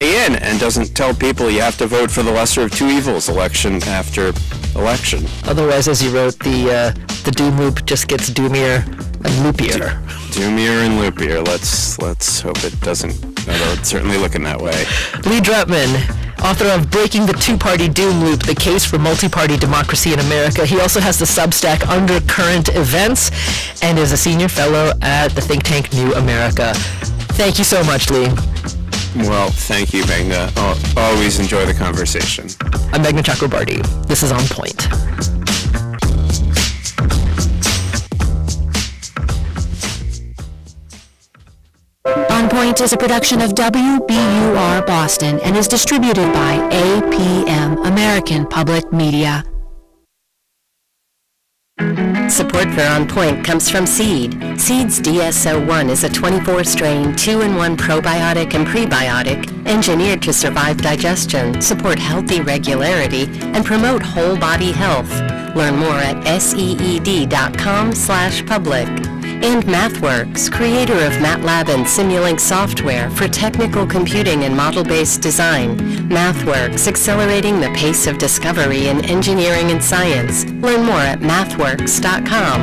in and doesn't tell people you have to vote for the lesser of two evils election after election. Otherwise, as you wrote, the doom loop just gets doomier and loopier. Doomier and loopier. Let's hope it doesn't. Although it's certainly looking that way. Lee Drutman, author of Breaking the Two-Party Doom Loop, The Case for Multi-Party Democracy in America. He also has the Substack Under Current Events and is a senior fellow at the think tank New America. Thank you so much, Lee. Well, thank you, Megna. Always enjoy the conversation. I'm Megna Chakrabarty. This is On Point. On Point is a production of WBUR Boston and is distributed by APM, American Public Media. Support for On Point comes from Seed. Seed's DSO1 is a 24-strain, 2-in-1 probiotic and prebiotic engineered to survive digestion, support healthy regularity, and promote whole body health. Learn more at seed.com/public. And MathWorks, creator of MATLAB and Simulink software for technical computing and model-based design. MathWorks, accelerating the pace of discovery in engineering and science. Learn more at mathworks.com.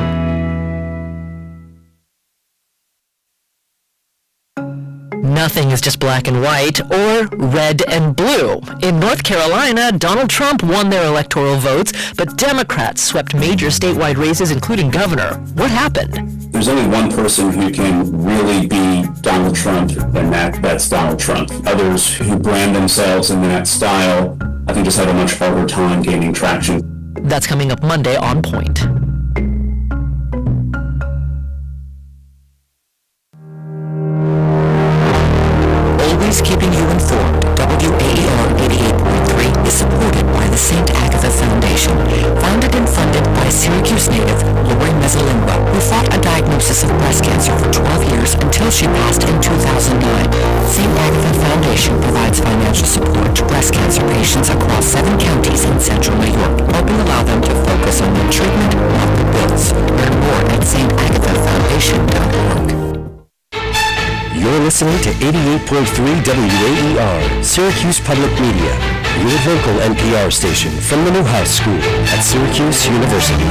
Nothing is just black and white or red and blue. In North Carolina, Donald Trump won their electoral votes, but Democrats swept major statewide races, including governor. What happened? There's only one person who can really be Donald Trump, and that's Donald Trump. Others who brand themselves in that style, I think, just have a much harder time gaining traction. That's coming up Monday on Point. Always keeping you informed, WAER 88.3 is supported by the St. Agatha Foundation, founded and funded by Syracuse native Lori Mezzalimba, who fought a diagnosis of breast cancer for 12 years until she passed in 2009. St. Agatha Foundation provides financial support to breast cancer patients across 7 counties in central New York, helping allow them to focus on their treatment, not the bills. Learn more at stagathafoundation.org. You're listening to 88.3 WAER, Syracuse Public Media, your local NPR station from the Newhouse School at Syracuse University.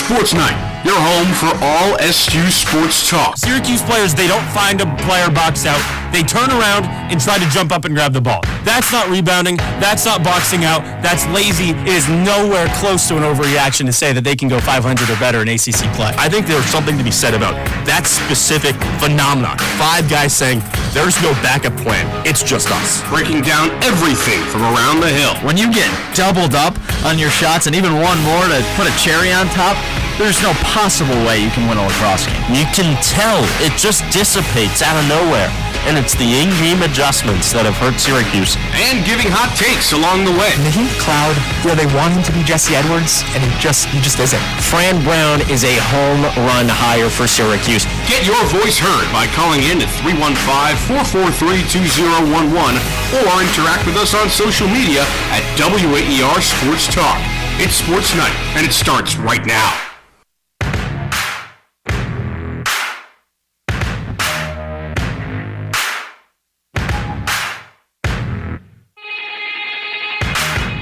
SportsNite, your home for all SU sports talk. Syracuse players, they don't find a player box out. They turn around and try to jump up and grab the ball. That's not rebounding. That's not boxing out. That's lazy. It is nowhere close to an overreaction to say that they can go 500 or better in ACC play. I think there's something to be said about that specific phenomenon. 5 guys saying, there's no backup plan. It's just us. Breaking down everything from around the hill. When you get doubled up on your shots and even one more to put a cherry on top, there's no possible way you can win a lacrosse game. You can tell it just dissipates out of nowhere. And it's the in-game adjustments that have hurt Syracuse. And giving hot takes along the way. And the Heat cloud, they want him to be Jesse Edwards, and he just isn't. Fran Brown is a home run hire for Syracuse. Get your voice heard by calling in to 315-443-2011 or interact with us on social media at WAER Sports Talk. It's Sports Night, and it starts right now.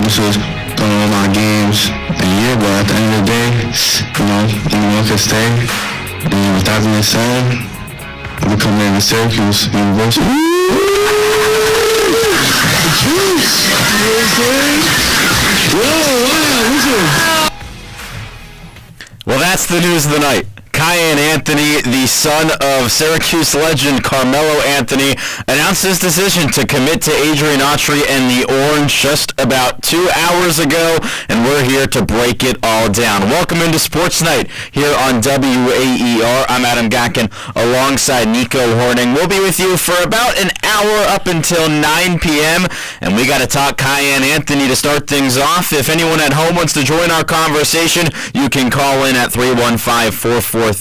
This was one of my games a year, but at the end of the day, anyone can stay. And with that being said, I'm coming into Syracuse University. Well, that's the news of the night. Kyan Anthony, the son of Syracuse legend Carmelo Anthony, announced his decision to commit to Adrian Autry and the Orange just about 2 hours ago, and we're here to break it all down. Welcome into Sports Night here on WAER. I'm Adam Gatkin alongside Nico Horning. We'll be with you for about an hour up until 9 p.m., and we got to talk Kyan Anthony to start things off. If anyone at home wants to join our conversation, you can call in at 315-443-2011.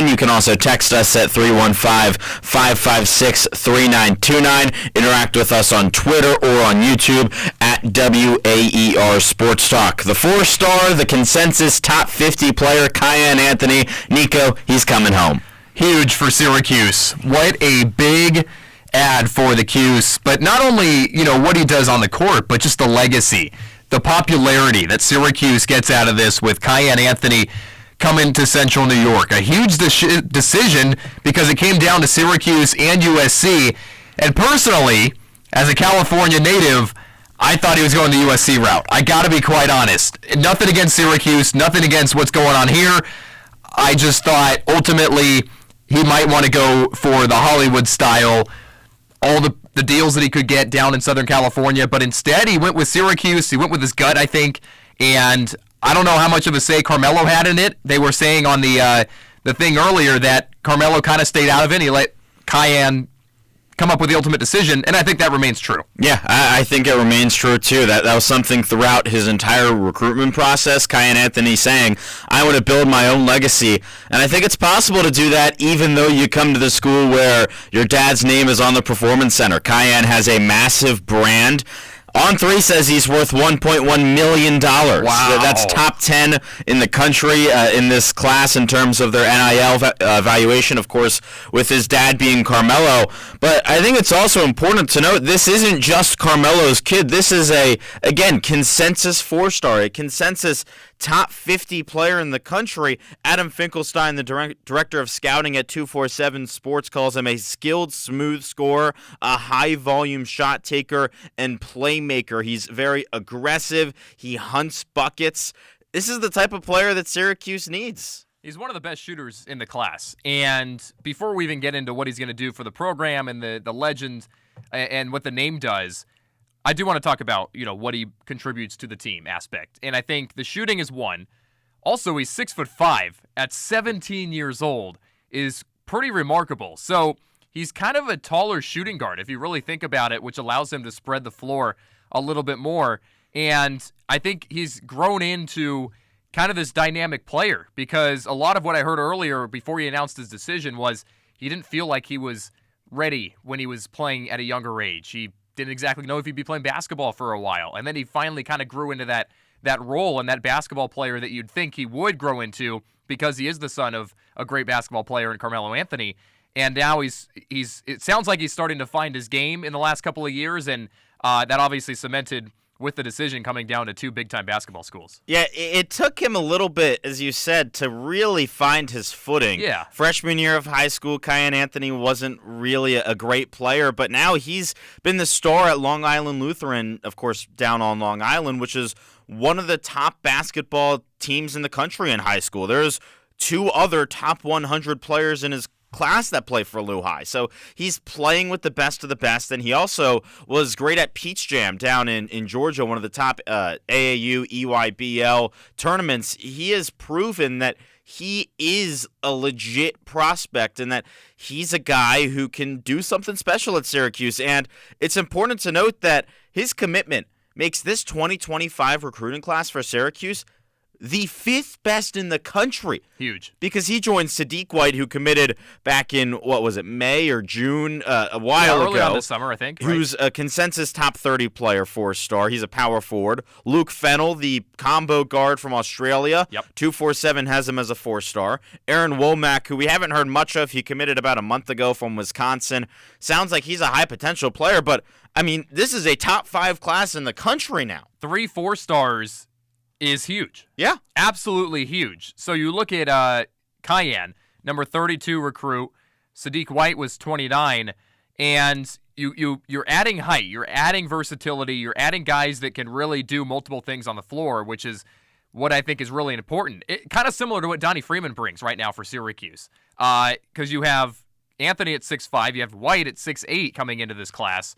You can also text us at 315-556-3929. Interact with us on Twitter or on YouTube at WAER Sports Talk. The 4-star, the consensus top 50 player, Kyan Anthony. Nico, he's coming home. Huge for Syracuse. What a big ad for the Cuse. But not only, what he does on the court, but just the legacy, the popularity that Syracuse gets out of this with Kyan Anthony coming to Central New York. A huge decision because it came down to Syracuse and USC. And personally, as a California native, I thought he was going the USC route. I got to be quite honest. Nothing against Syracuse, nothing against what's going on here. I just thought ultimately he might want to go for the Hollywood style, all the deals that he could get down in Southern California, but instead he went with Syracuse. He went with his gut, I think, and I don't know how much of a say Carmelo had in it. They were saying on the thing earlier that Carmelo kind of stayed out of it. He let Kyan come up with the ultimate decision, and I think that remains true. Yeah, I think it remains true, too. That was something throughout his entire recruitment process. Kyan Anthony saying, I want to build my own legacy. And I think it's possible to do that even though you come to the school where your dad's name is on the Performance Center. Kyan has a massive brand. On3 says he's worth $1.1 million. Wow. That's top 10 in the country in this class in terms of their NIL valuation, of course, with his dad being Carmelo. But I think it's also important to note this isn't just Carmelo's kid. This is again, consensus 4-star, a consensus top 50 player in the country. Adam Finkelstein, the director of scouting at 247 Sports, calls him a skilled, smooth scorer, a high-volume shot taker, and playmaker. He's very aggressive. He hunts buckets. This is the type of player that Syracuse needs. He's one of the best shooters in the class. And before we even get into what he's going to do for the program and the legend and what the name does, I do want to talk about, what he contributes to the team aspect. And I think the shooting is one. Also, he's 6'5" at 17 years old is pretty remarkable. So he's kind of a taller shooting guard if you really think about it, which allows him to spread the floor a little bit more. And I think he's grown into kind of this dynamic player because a lot of what I heard earlier before he announced his decision was he didn't feel like he was ready when he was playing at a younger age. He didn't exactly know if he'd be playing basketball for a while. And then he finally kind of grew into that role and that basketball player that you'd think he would grow into because he is the son of a great basketball player in Carmelo Anthony. And now it sounds like he's starting to find his game in the last couple of years, and that obviously cemented with the decision coming down to two big-time basketball schools. Yeah, it took him a little bit, as you said, to really find his footing. Yeah. Freshman year of high school, Kyan Anthony wasn't really a great player, but now he's been the star at Long Island Lutheran, of course, down on Long Island, which is one of the top basketball teams in the country in high school. There's 2 other top 100 players in his class that play for Lou High. So he's playing with the best of the best, and he also was great at Peach Jam down in Georgia, one of the top AAU, EYBL tournaments. He has proven that he is a legit prospect and that he's a guy who can do something special at Syracuse. And it's important to note that his commitment makes this 2025 recruiting class for Syracuse the 5th best in the country. Huge. Because he joined Sadiq White, who committed back in, May or June, a while ago. Early on this summer, I think. Who's a consensus top 30 player, 4-star. He's a power forward. Luke Fennell, the combo guard from Australia. Yep. 247 has him as a 4-star. Aaron Womack, who we haven't heard much of. He committed about a month ago from Wisconsin. Sounds like he's a high potential player, but, this is a top 5 class in the country now. 3 4-stars is huge. Yeah. Absolutely huge. So you look at Kyan, number 32 recruit. Sadiq White was 29. And you're adding height. You're adding versatility. You're adding guys that can really do multiple things on the floor, which is what I think is really important. Kind of similar to what Donnie Freeman brings right now for Syracuse. Because you have Anthony at 6'5", you have White at 6'8" coming into this class.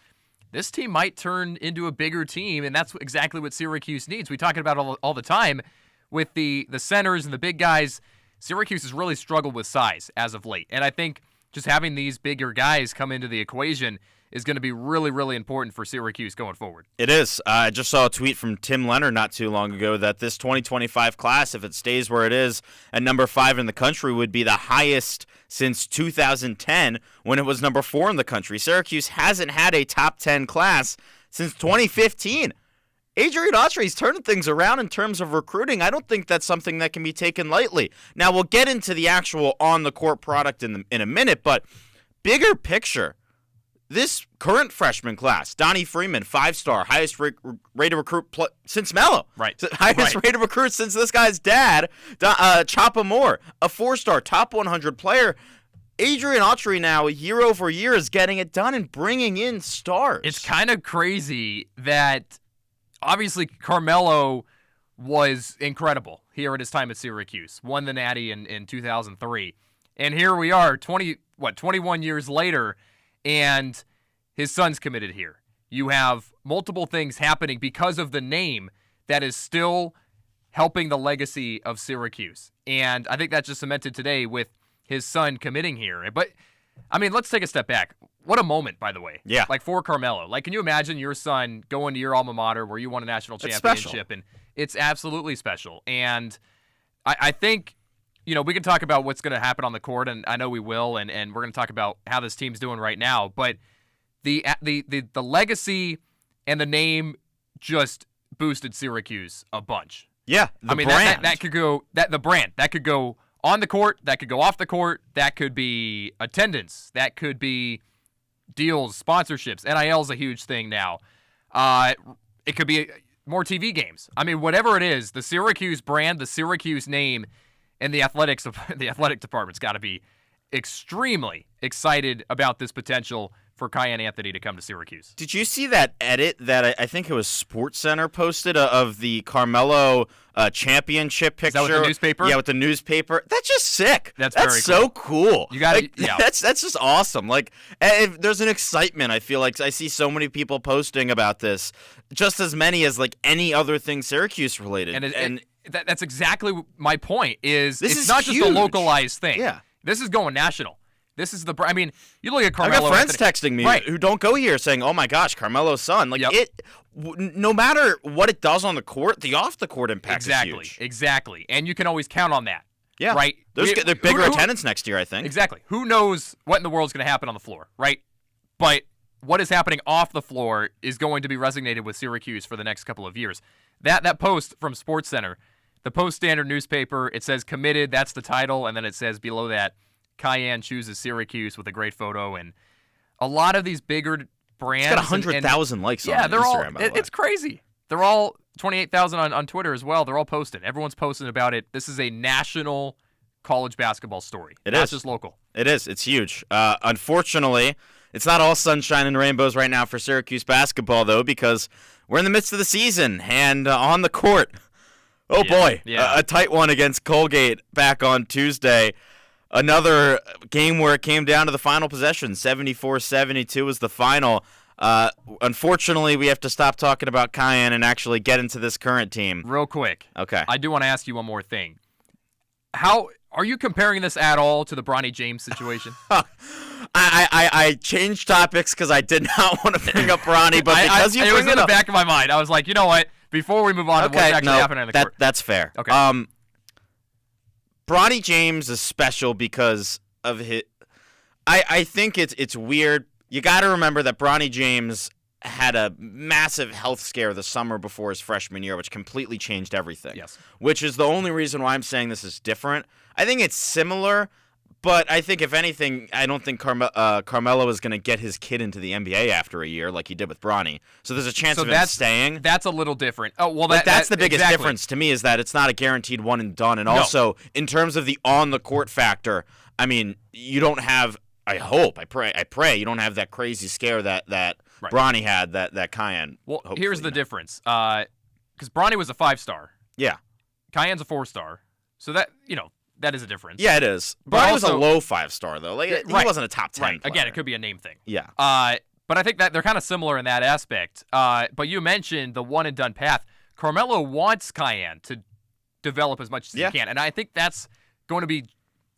This team might turn into a bigger team, and that's exactly what Syracuse needs. We talk about all the time with the centers and the big guys. Syracuse has really struggled with size as of late, and I think just having these bigger guys come into the equation is going to be really, really important for Syracuse going forward. It is. I just saw a tweet from Tim Leonard not too long ago that this 2025 class, if it stays where it is at number 5 in the country, would be the highest since 2010 when it was number 4 in the country. Syracuse hasn't had a top 10 class since 2015. Adrian Autry's turning things around in terms of recruiting. I don't think that's something that can be taken lightly. Now, we'll get into the actual on-the-court product in a minute, but bigger picture, this current freshman class, Donnie Freeman, 5-star, highest rated recruit since Mello. Right. Highest rated recruit since this guy's dad, Choppa Moore, a 4-star, top 100 player. Adrian Autry now, year over year, is getting it done and bringing in stars. It's kind of crazy that obviously Carmelo was incredible here at his time at Syracuse, won the Natty in 2003. And here we are, 21 years later, and his son's committed here. You have multiple things happening because of the name that is still helping the legacy of Syracuse. And I think that's just cemented today with his son committing here. But, I mean, let's take a step back. What a moment, by the way. Yeah. Like, for Carmelo. Like, can you imagine your son going to your alma mater where you won a national championship? And it's absolutely special. And I think, you know, we can talk about what's going to happen on the court, and I know we will, and we're going to talk about how this team's doing right now. But the legacy and the name just boosted Syracuse a bunch. Yeah, the brand. That could go the brand. That could go on the court, that could go off the court, that could be attendance, that could be deals, sponsorships. NIL is a huge thing now. It could be more TV games. I mean, whatever it is, the Syracuse brand, the Syracuse name, and the athletic department's got to be extremely excited about this potential for Kiyan Anthony to come to Syracuse. Did you see that edit that I think it was SportsCenter posted of the Carmelo championship picture? Is that with the newspaper? Yeah, with the newspaper. That's just sick. That's very so cool. You got it. Yeah. That's just awesome. Like, there's an excitement. I feel like I see so many people posting about this, just as many as like any other thing Syracuse related. And that's exactly my point. It's not huge. just a localized thing. Yeah, this is going national. This is I mean, you look at Carmelo. I got friends texting me who don't go here saying, "Oh my gosh, Carmelo's son!" Like no matter what it does on the court, the off the court impact is huge. Exactly, and you can always count on that. Yeah, right. There's bigger attendance next year, I think. Exactly. Who knows what in the world is going to happen on the floor, right? But what is happening off the floor is going to be resonated with Syracuse for the next couple of years. That post from SportsCenter, the Post-Standard newspaper, it says committed. That's the title, and then it says below that, Kiyan chooses Syracuse with a great photo, and a lot of these bigger brands. It's got 100,000 likes on Instagram, by the way. It's crazy. They're all 28,000 on Twitter as well. They're all posting. Everyone's posting about it. This is a national college basketball story. Not just local. It is. It's huge. Unfortunately, it's not all sunshine and rainbows right now for Syracuse basketball, though, because we're in the midst of the season and on the court. Oh, boy. A tight one against Colgate back on Tuesday. Another game where it came down to the final possession. 74-72 was the final. Unfortunately, we have to stop talking about Kiyan and actually get into this current team. Real quick. Okay. I do want to ask you one more thing. How are you comparing this at all to the Bronny James situation? I changed topics because I did not want to bring up Bronny, but because you bring it was in the back of my mind. I was like, you know what? Before we move on to what's actually happening in the court. That's fair. Okay. Bronny James is special because of his. I think it's weird. You got to remember that Bronny James had a massive health scare the summer before his freshman year, which completely changed everything. Yes. Which is the only reason why I'm saying this is different. I think it's similar, but I think if anything, I don't think Carmelo is going to get his kid into the NBA after a year like he did with Bronny. So there's a chance of him staying. That's a little different. Oh well, that's the biggest difference to me is that it's not a guaranteed one and done. And also in terms of the on the court factor, I mean, you don't have. I pray you don't have that crazy scare that Bronny had that Kiyan. Well, here's the difference. Because Bronny was a 5-star. Yeah. Cayenne's a 4-star, so that that is a difference. Yeah, it is. But Brian was a also- low 5-star though. Like he Right. wasn't a top 10 Right. player. Again, it could be a name thing. Yeah. But I think that they're kind of similar in that aspect. But you mentioned the one and done path. Carmelo wants Cayenne to develop as much as he can, and I think that's going to be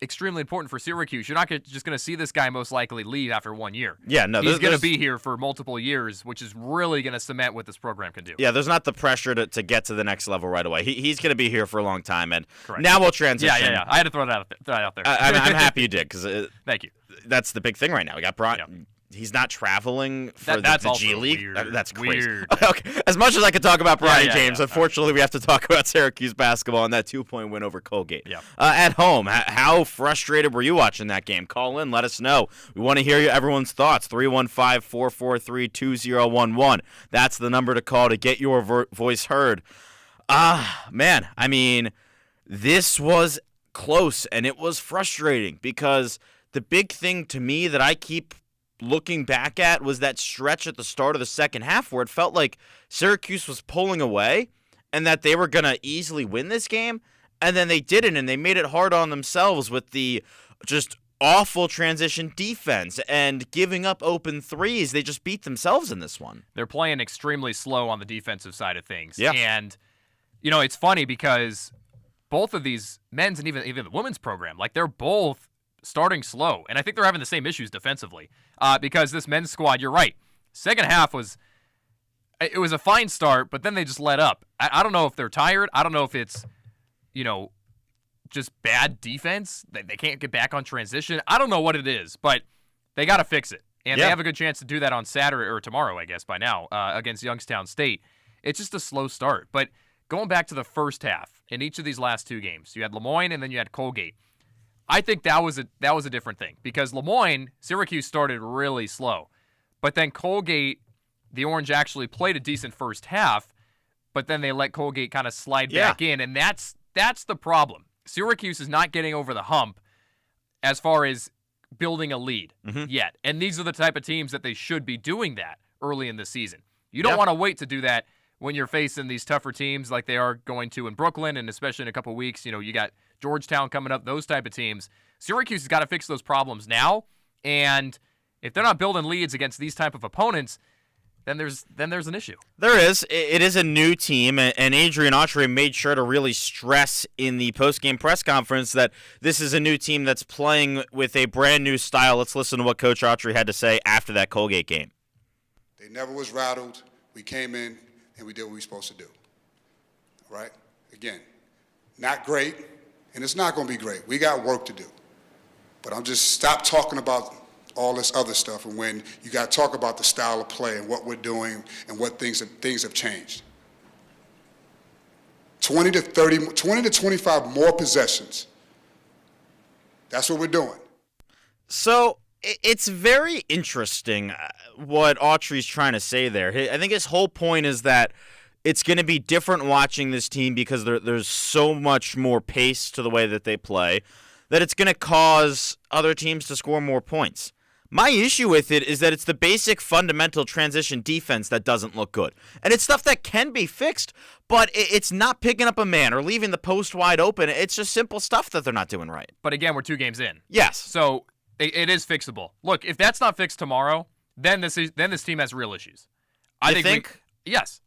extremely important for Syracuse. You're not just going to see this guy most likely leave after 1 year. Yeah, no, he's going to be here for multiple years, which is really going to cement what this program can do. Yeah, there's not the pressure to get to the next level right away. He's going to be here for a long time, and Correct. now we'll transition. Yeah. I had to throw that out there. I'm happy you did because Thank you. That's the big thing right now. We got Brian. Yeah. He's not traveling for That's the G also League. weird. That's crazy. Weird. Okay, as much as I could talk about Bronny Yeah, James, unfortunately, we have to talk about Syracuse basketball and that 2-point win over Colgate. Yeah. At home, how frustrated were you watching that game? Call in, let us know. We want to hear everyone's thoughts. 315-443-2011. That's the number to call to get your voice heard. Man, I mean, this was close and it was frustrating because the big thing to me that I keep looking back at was that stretch at the start of the second half where it felt like Syracuse was pulling away and that they were going to easily win this game, and then they didn't, and they made it hard on themselves with the just awful transition defense and giving up open threes. They just beat themselves in this one. They're playing extremely slow on the defensive side of things. Yeah. And, it's funny because both of these men's and even the women's program, like they're both starting slow. And I think they're having the same issues defensively because this men's squad, you're right, second half was a fine start, but then they just let up. I don't know if they're tired. I don't know if it's, just bad defense. They can't get back on transition. I don't know what it is, but they got to fix it. And they have a good chance to do that on Saturday or tomorrow, I guess, by now, against Youngstown State. It's just a slow start. But going back to the first half, in each of these last two games, you had Lemoyne and then you had Colgate. I think that was a different thing because Lemoyne, Syracuse started really slow. But then Colgate, the Orange actually played a decent first half, but then they let Colgate kind of slide back in, and that's the problem. Syracuse is not getting over the hump as far as building a lead yet. And these are the type of teams that they should be doing that early in the season. You don't want to wait to do that when you're facing these tougher teams like they are going to in Brooklyn, and especially in a couple weeks. You got Georgetown coming up, those type of teams. Syracuse has got to fix those problems now, and if they're not building leads against these type of opponents, then there's an issue. There is. It is a new team, and Adrian Autry made sure to really stress in the post-game press conference that this is a new team that's playing with a brand new style. Let's listen to what Coach Autry had to say after that Colgate game. They never was rattled. We came in and we did what we were supposed to do. All right? Again, not great, and it's not going to be great. We got work to do. But I'm just stop talking about all this other stuff, and when you got to talk about the style of play and what we're doing and what things have changed. 20 to 25 more possessions. That's what we're doing. So it's very interesting what Autry's trying to say there. I think his whole point is that it's going to be different watching this team because there's so much more pace to the way that they play that it's going to cause other teams to score more points. My issue with it is that it's the basic fundamental transition defense that doesn't look good. And it's stuff that can be fixed, but it's not picking up a man or leaving the post wide open. It's just simple stuff that they're not doing right. But again, we're 2 games in. Yes. So it is fixable. Look, if that's not fixed tomorrow, then this team has real issues. I think yes.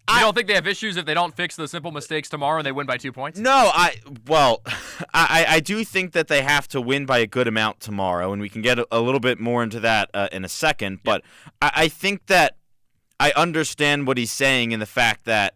I don't think they have issues if they don't fix the simple mistakes tomorrow and they win by 2 points? No, I do think that they have to win by a good amount tomorrow, and we can get a little bit more into that in a second. But I think that I understand what he's saying in the fact that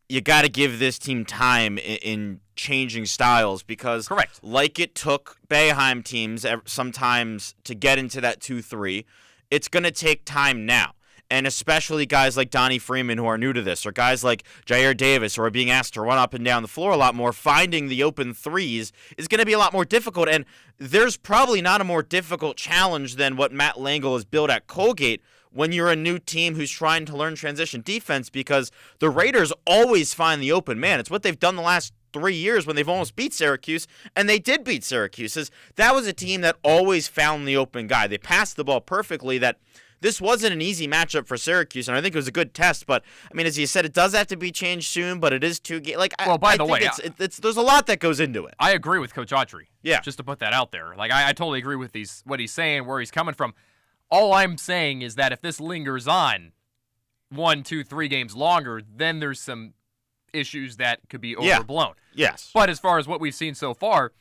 you got to give this team time in changing styles because, correct, like it took Boeheim teams sometimes to get into that 2-3, it's going to take time now. And especially guys like Donnie Freeman who are new to this, or guys like Jair Davis who are being asked to run up and down the floor a lot more, finding the open threes is going to be a lot more difficult. And there's probably not a more difficult challenge than what Matt Langle has built at Colgate when you're a new team who's trying to learn transition defense, because the Raiders always find the open man. It's what they've done the last 3 years when they've almost beat Syracuse, and they did beat Syracuse. That was a team that always found the open guy. They passed the ball perfectly. That this wasn't an easy matchup for Syracuse, and I think it was a good test. But I mean, as you said, it does have to be changed soon. But it is 2 games. Like, well, by the way, there's a lot that goes into it. I agree with Coach Autry. Yeah, just to put that out there. Like, I totally agree with what he's saying, where he's coming from. All I'm saying is that if this lingers on 1, 2, 3 games longer, then there's some issues that could be overblown. Yes. But as far as what we've seen so far,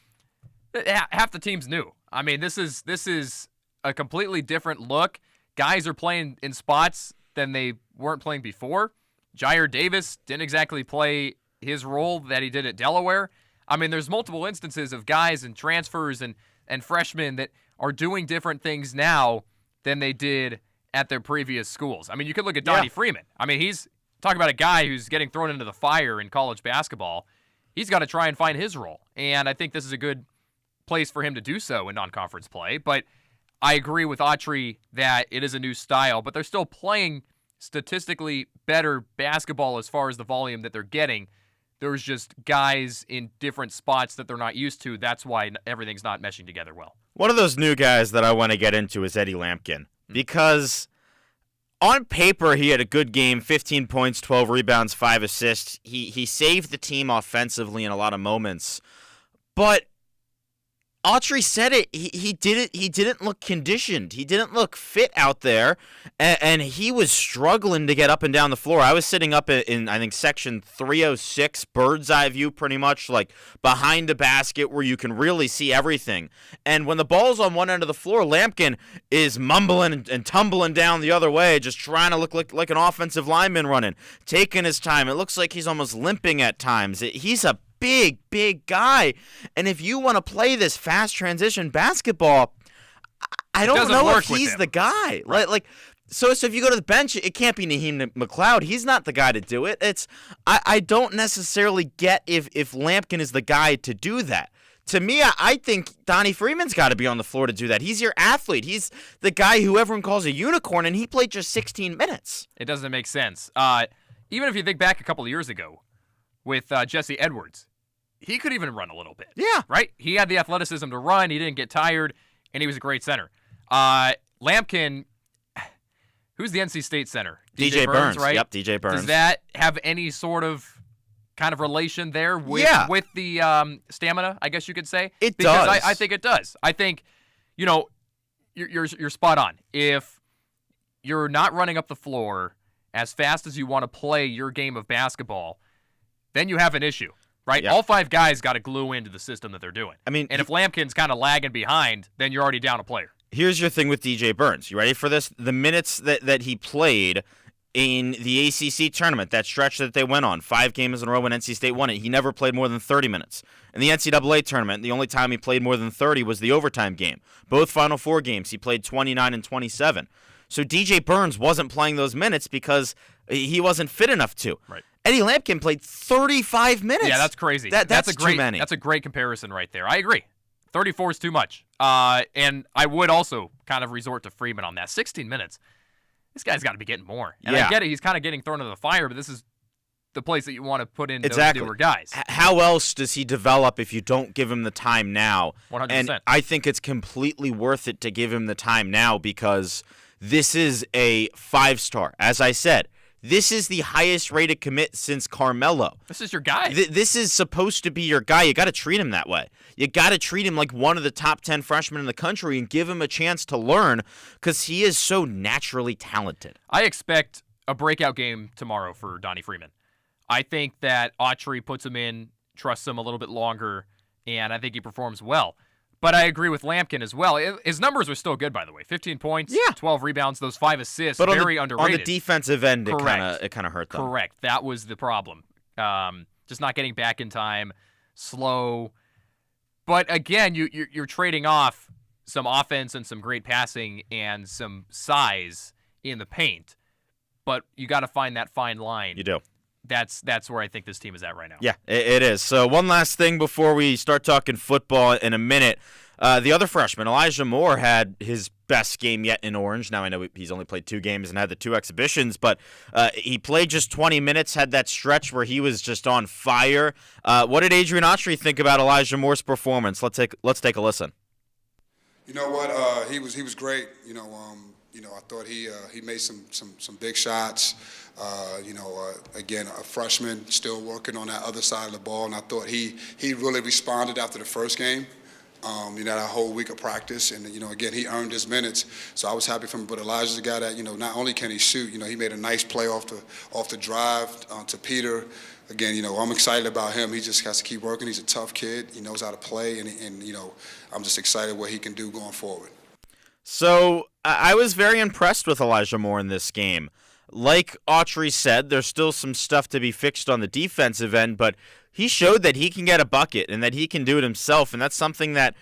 half the team's new. I mean, this is a completely different look. Guys are playing in spots than they weren't playing before. Jair Davis didn't exactly play his role that he did at Delaware. I mean, there's multiple instances of guys and transfers and freshmen that are doing different things now than they did at their previous schools. I mean, you could look at Donnie Freeman. I mean, he's talking about a guy who's getting thrown into the fire in college basketball. He's got to try and find his role, and I think this is a good place for him to do so in non-conference play. But I agree with Autry that it is a new style, but they're still playing statistically better basketball as far as the volume that they're getting. There's just guys in different spots that they're not used to. That's why everything's not meshing together well. One of those new guys that I want to get into is Eddie Lampkin, because on paper he had a good game, 15 points, 12 rebounds, 5 assists. He saved the team offensively in a lot of moments. But Autry said it. He didn't look conditioned. He didn't look fit out there, and he was struggling to get up and down the floor. I was sitting up in I think section 306, bird's eye view, pretty much like behind the basket where you can really see everything. And when the ball's on one end of the floor, Lampkin is mumbling and tumbling down the other way, just trying to look like an offensive lineman running, taking his time. It looks like he's almost limping at times. He's a big guy, and if you want to play this fast transition basketball, I don't know if he's the guy. Right. So if you go to the bench, it can't be Naheem McLeod. He's not the guy to do it. I don't necessarily get if Lampkin is the guy to do that. To me, I think Donnie Freeman's got to be on the floor to do that. He's your athlete. He's the guy who everyone calls a unicorn, and he played just 16 minutes. It doesn't make sense. Even if you think back a couple of years ago with Jesse Edwards, he could even run a little bit. Yeah. Right? He had the athleticism to run. He didn't get tired, and he was a great center. Lampkin, who's the NC State center? DJ Burns, right? Yep, DJ Burns. Does that have any sort of kind of relation there with the stamina, I guess you could say? It because does. I think it does. I think, you're spot on. If you're not running up the floor as fast as you want to play your game of basketball, then you have an issue. Right? Yeah. All 5 guys got to glue into the system that they're doing. I mean, and if Lampkin's kind of lagging behind, then you're already down a player. Here's your thing with DJ Burns. You ready for this? The minutes that he played in the ACC tournament, that stretch that they went on, 5 games in a row when NC State won it, he never played more than 30 minutes. In the NCAA tournament, the only time he played more than 30 was the overtime game. Both Final Four games, he played 29 and 27. So DJ Burns wasn't playing those minutes because he wasn't fit enough to. Right. Eddie Lampkin played 35 minutes. Yeah, that's crazy. That's great, too many. That's a great comparison right there. I agree. 34 is too much. And I would also kind of resort to Freeman on that. 16 minutes. This guy's got to be getting more. And I get it. He's kind of getting thrown into the fire, but this is the place that you want to put in those newer guys. How else does he develop if you don't give him the time now? 100%. And I think it's completely worth it to give him the time now because this is a 5-star. As I said, this is the highest rated commit since Carmelo. This is your guy. This is supposed to be your guy. You got to treat him that way. You got to treat him like one of the top 10 freshmen in the country and give him a chance to learn because he is so naturally talented. I expect a breakout game tomorrow for Donnie Freeman. I think that Autry puts him in, trusts him a little bit longer, and I think he performs well. But I agree with Lampkin as well. His numbers are still good, by the way. 15 points, 12 rebounds, those 5 assists, but very underrated. On the defensive end, it Correct. kind of hurt them. Correct. That was the problem. Just not getting back in time, slow. But again, you're trading off some offense and some great passing and some size in the paint. But you got to find that fine line. You do. That's where I think this team is at right now. Yeah, it is. So one last thing before we start talking football in a minute. The other freshman, Elijah Moore, had his best game yet in Orange. Now I know he's only played 2 games and had the 2 exhibitions, but he played just 20 minutes, had that stretch where he was just on fire. What did Adrian Autry think about Elijah Moore's performance? Let's take a listen. You know what? He was great. I thought he made some big shots. Again, a freshman still working on that other side of the ball, and I thought he really responded after the first game. That whole week of practice, and again, he earned his minutes, so I was happy for him. But Elijah's a guy that not only can he shoot, he made a nice play off the drive to Peter. Again, I'm excited about him. He just has to keep working. He's a tough kid. He knows how to play, and I'm just excited what he can do going forward. So I was very impressed with Elijah Moore in this game. Like Autry said, there's still some stuff to be fixed on the defensive end, but he showed that he can get a bucket and that he can do it himself, and that's something that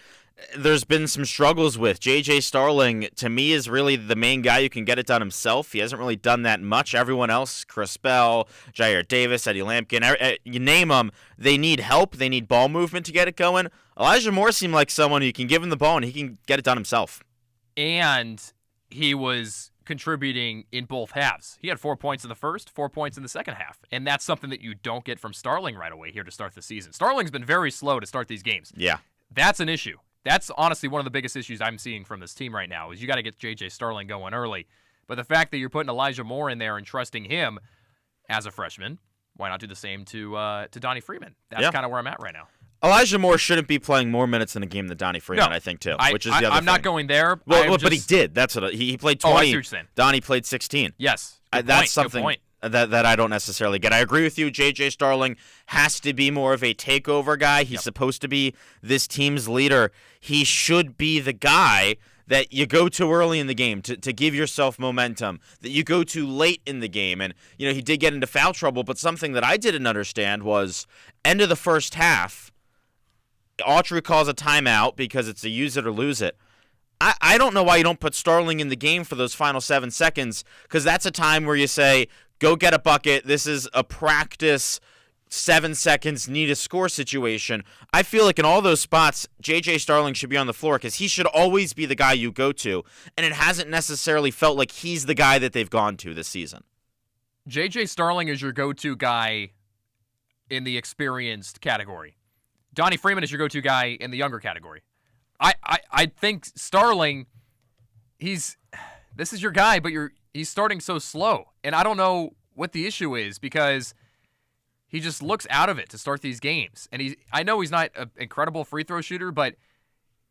there's been some struggles with. J.J. Starling, to me, is really the main guy who can get it done himself. He hasn't really done that much. Everyone else, Chris Bell, Jair Davis, Eddie Lampkin, you name them, they need help. They need ball movement to get it going. Elijah Moore seemed like someone who can give him the ball and he can get it done himself. And he was contributing in both halves. He had 4 points in the first, 4 points in the second half. And that's something that you don't get from Starling right away here to start the season. Starling's been very slow to start these games. Yeah. That's an issue. That's honestly one of the biggest issues I'm seeing from this team right now is you got to get J.J. Starling going early. But the fact that you're putting Elijah Moore in there and trusting him as a freshman, why not do the same to Donnie Freeman? That's kind of where I'm at right now. Elijah Moore shouldn't be playing more minutes in a game than Donnie Freeman, I think, too, which is the other thing. I'm not going there. But he did. That's what he played 20. Oh, I see what you're saying. Donnie played 16. Yes. That's something that I don't necessarily get. I agree with you. J.J. Starling has to be more of a takeover guy. He's supposed to be this team's leader. He should be the guy that you go to early in the game to give yourself momentum, that you go to late in the game. And, he did get into foul trouble, but something that I didn't understand was end of the first half, Autry calls a timeout because it's a use it or lose it. I don't know why you don't put Starling in the game for those final 7 seconds, because that's a time where you say, go get a bucket. This is a practice 7 seconds, need a score situation. I feel like in all those spots, J.J. Starling should be on the floor because he should always be the guy you go to, and it hasn't necessarily felt like he's the guy that they've gone to this season. J.J. Starling is your go-to guy in the experienced category. Donnie Freeman is your go-to guy in the younger category. I think Starling, this is your guy, but he's starting so slow. And I don't know what the issue is because he just looks out of it to start these games. And I know he's not an incredible free throw shooter, but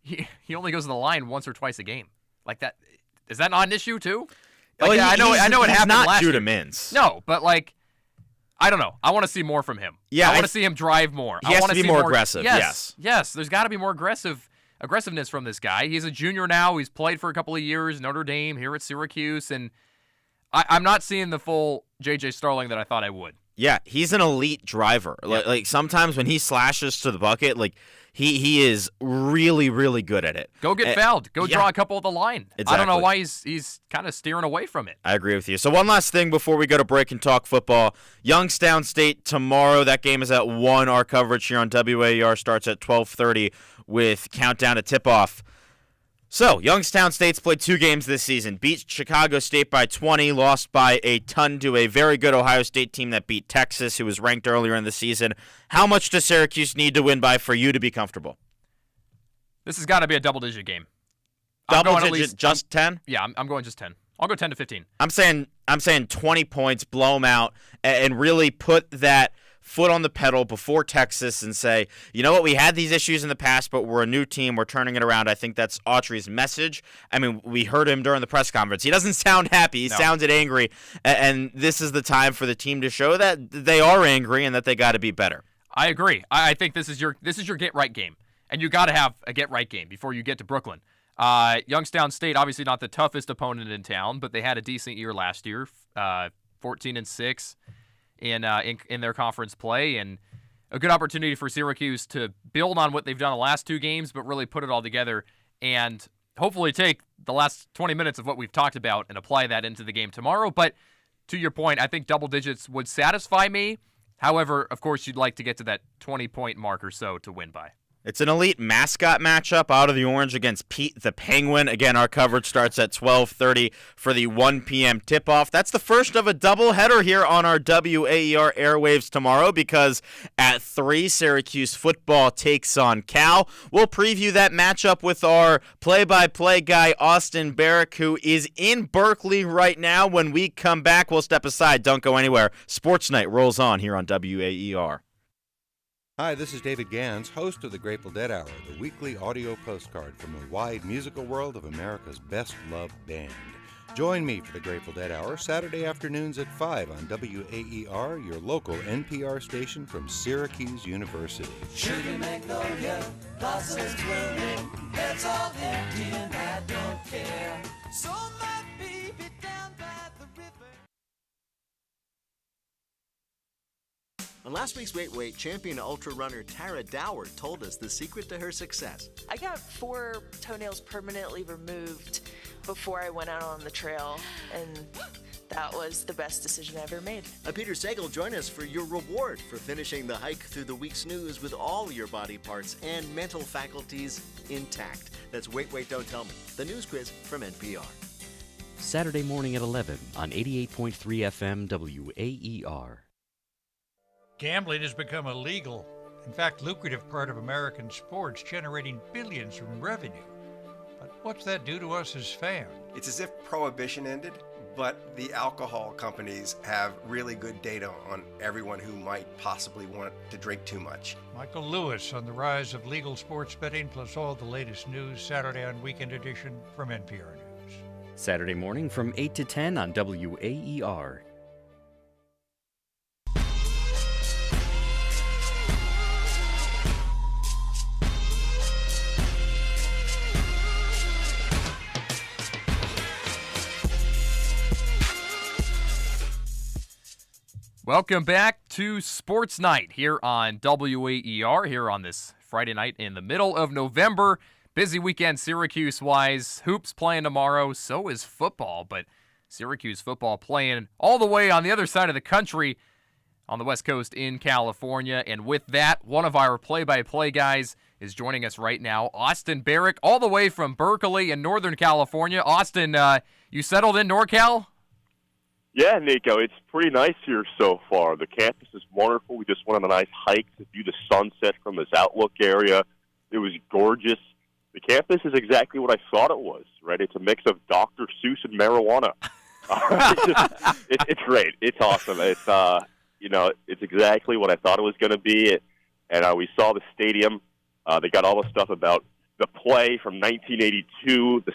he only goes to the line once or twice a game. Like that, is that not an issue too? Like, I know it happened last year. Judah Mintz. No, but I don't know. I want to see more from him. Yeah, I want to see him drive more. He has to be more aggressive. Yes. There's got to be more aggressiveness from this guy. He's a junior now. He's played for a couple of years, Notre Dame, here at Syracuse, and I'm not seeing the full J.J. Starling that I thought I would. Yeah, he's an elite driver. Yep. Like sometimes when he slashes to the bucket, he is really, really good at it. Go get fouled. Go draw a couple of the line. Exactly. I don't know why he's kind of steering away from it. I agree with you. So one last thing before we go to break and talk football. Youngstown State tomorrow. That game is at 1. Our coverage here on WAER starts at 12:30 with countdown to tip-off. So, Youngstown State's played 2 games this season. Beat Chicago State by 20, lost by a ton to a very good Ohio State team that beat Texas, who was ranked earlier in the season. How much does Syracuse need to win by for you to be comfortable? This has got to be a double-digit game. Double-digit, just 10? Yeah, I'm going just 10. I'll go 10 to 15. I'm saying 20 points, blow them out, and really put that foot on the pedal before Texas and say, you know what, we had these issues in the past, but we're a new team. We're turning it around. I think that's Autry's message. I mean, we heard him during the press conference. He doesn't sound happy. He sounded angry, and this is the time for the team to show that they are angry and that they got to be better. I agree. I think this is your get-right game, and you got to have a get-right game before you get to Brooklyn. Youngstown State, obviously not the toughest opponent in town, but they had a decent year last year, 14-6. In their conference play, and a good opportunity for Syracuse to build on what they've done the last 2 games, but really put it all together and hopefully take the last 20 minutes of what we've talked about and apply that into the game tomorrow. But to your point, I think double digits would satisfy me. However, of course, you'd like to get to that 20-point mark or so to win by. It's an elite mascot matchup out of the orange against Pete the Penguin. Again, our coverage starts at 12:30 for the 1 p.m. tip-off. That's the first of a doubleheader here on our WAER airwaves tomorrow because at 3, Syracuse football takes on Cal. We'll preview that matchup with our play-by-play guy, Austin Barrick, who is in Berkeley right now. When we come back, we'll step aside. Don't go anywhere. Sports Night rolls on here on WAER. Hi, this is David Gans, host of the Grateful Dead Hour, the weekly audio postcard from the wide musical world of America's best-loved band. Join me for the Grateful Dead Hour Saturday afternoons at 5 on WAER, your local NPR station from Syracuse University. Sugar magnolia, blossoms blooming, it's all empty and I don't care. So my baby down by the river. On last week's Wait, champion ultra runner Tara Dower told us the secret to her success. I got 4 toenails permanently removed before I went out on the trail, and that was the best decision I ever made. Peter Sagal, join us for your reward for finishing the hike through the week's news with all your body parts and mental faculties intact. That's Wait, Don't Tell Me, the news quiz from NPR. Saturday morning at 11 on 88.3 FM WAER. Gambling has become a legal, in fact, lucrative part of American sports, generating billions from revenue. But what's that do to us as fans? It's as if prohibition ended, but the alcohol companies have really good data on everyone who might possibly want to drink too much. Michael Lewis on the rise of legal sports betting, plus all the latest news, Saturday on Weekend Edition from NPR News. Saturday morning from 8 to 10 on WAER. Welcome back to Sports Night here on WAER, here on this Friday night in the middle of November. Busy weekend Syracuse-wise. Hoops playing tomorrow, so is football, but Syracuse football playing all the way on the other side of the country on the West Coast in California. And with that, one of our play-by-play guys is joining us right now, Austin Barrick, all the way from Berkeley in Northern California. Austin, you settled in NorCal? Yeah, Nico, it's pretty nice here so far. The campus is wonderful. We just went on a nice hike to view the sunset from this outlook area. It was gorgeous. The campus is exactly what I thought it was, right? It's a mix of Dr. Seuss and marijuana. It's great. It's awesome. It's it's exactly what I thought it was going to be. And we saw the stadium. They got all the stuff about the play from 1982, the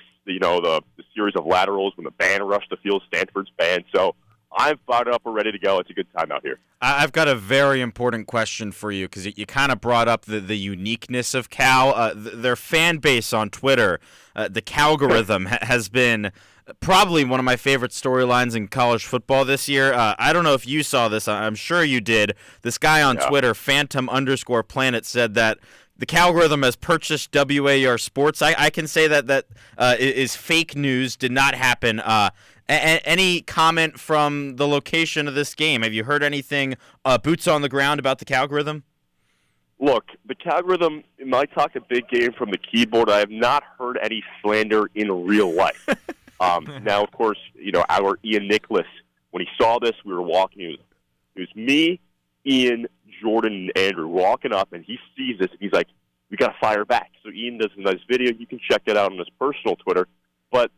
series of laterals when the band rushed the field, Stanford's band. So I'm fired up. We're ready to go. It's a good time out here. I've got a very important question for you because you kind of brought up the uniqueness of Cal. Their fan base on Twitter, the Calgorithm, has been probably one of my favorite storylines in college football this year. I don't know if you saw this. I'm sure you did. This guy on Twitter, Phantom_Planet, said that the Calgorithm has purchased WAER Sports. I can say that is fake news, did not happen. Any comment from the location of this game? Have you heard anything boots on the ground about the Calgorithm? Look, the Calgorithm might talk a big game from the keyboard. I have not heard any slander in real life. Now, of course, our Ian Nicholas, when he saw this, we were walking. It was me, Ian, Jordan, and Andrew walking up, and he sees this, and he's like, we got to fire back. So Ian does a nice video. You can check that out on his personal Twitter. But,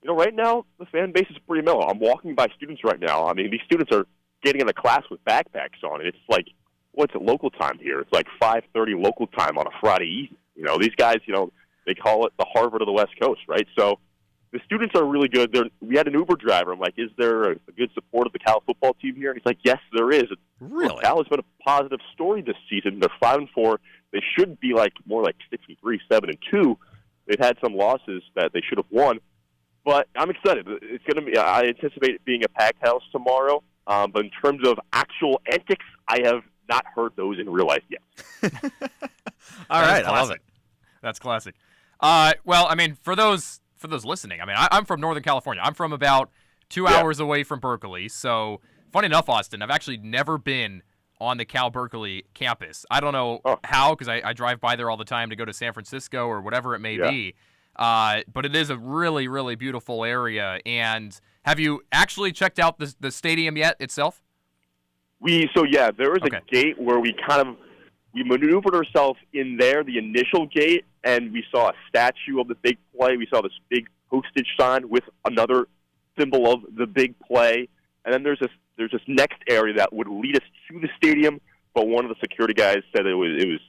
right now, the fan base is pretty mellow. I'm walking by students right now. I mean, these students are getting into class with backpacks on. It's like, what's it local time here? It's like 5:30 local time on a Friday evening. These guys, they call it the Harvard of the West Coast, right? So the students are really good. We had an Uber driver. I'm like, is there a good support of the Cal football team here? And he's like, yes, there is. Really? Cal has been a positive story this season. They're 5-4. They should be more like 6-3, 7-2. They've had some losses that they should have won. But I'm excited. It's going to be. I anticipate it being a packed house tomorrow. But in terms of actual antics, I have not heard those in real life yet. All right, I love it. That's classic. Well, I mean, for those listening, I mean, I'm from Northern California. I'm from about 2 hours away from Berkeley. So, funny enough, Austin, I've actually never been on the Cal Berkeley campus. I don't know how, because I drive by there all the time to go to San Francisco or whatever it may be. But it is a really, really beautiful area. And have you actually checked out the stadium yet itself? There was a gate where we maneuvered ourselves in there, the initial gate, and we saw a statue of the big play. We saw this big postage sign with another symbol of the big play. And then there's this next area that would lead us to the stadium, but one of the security guys said it was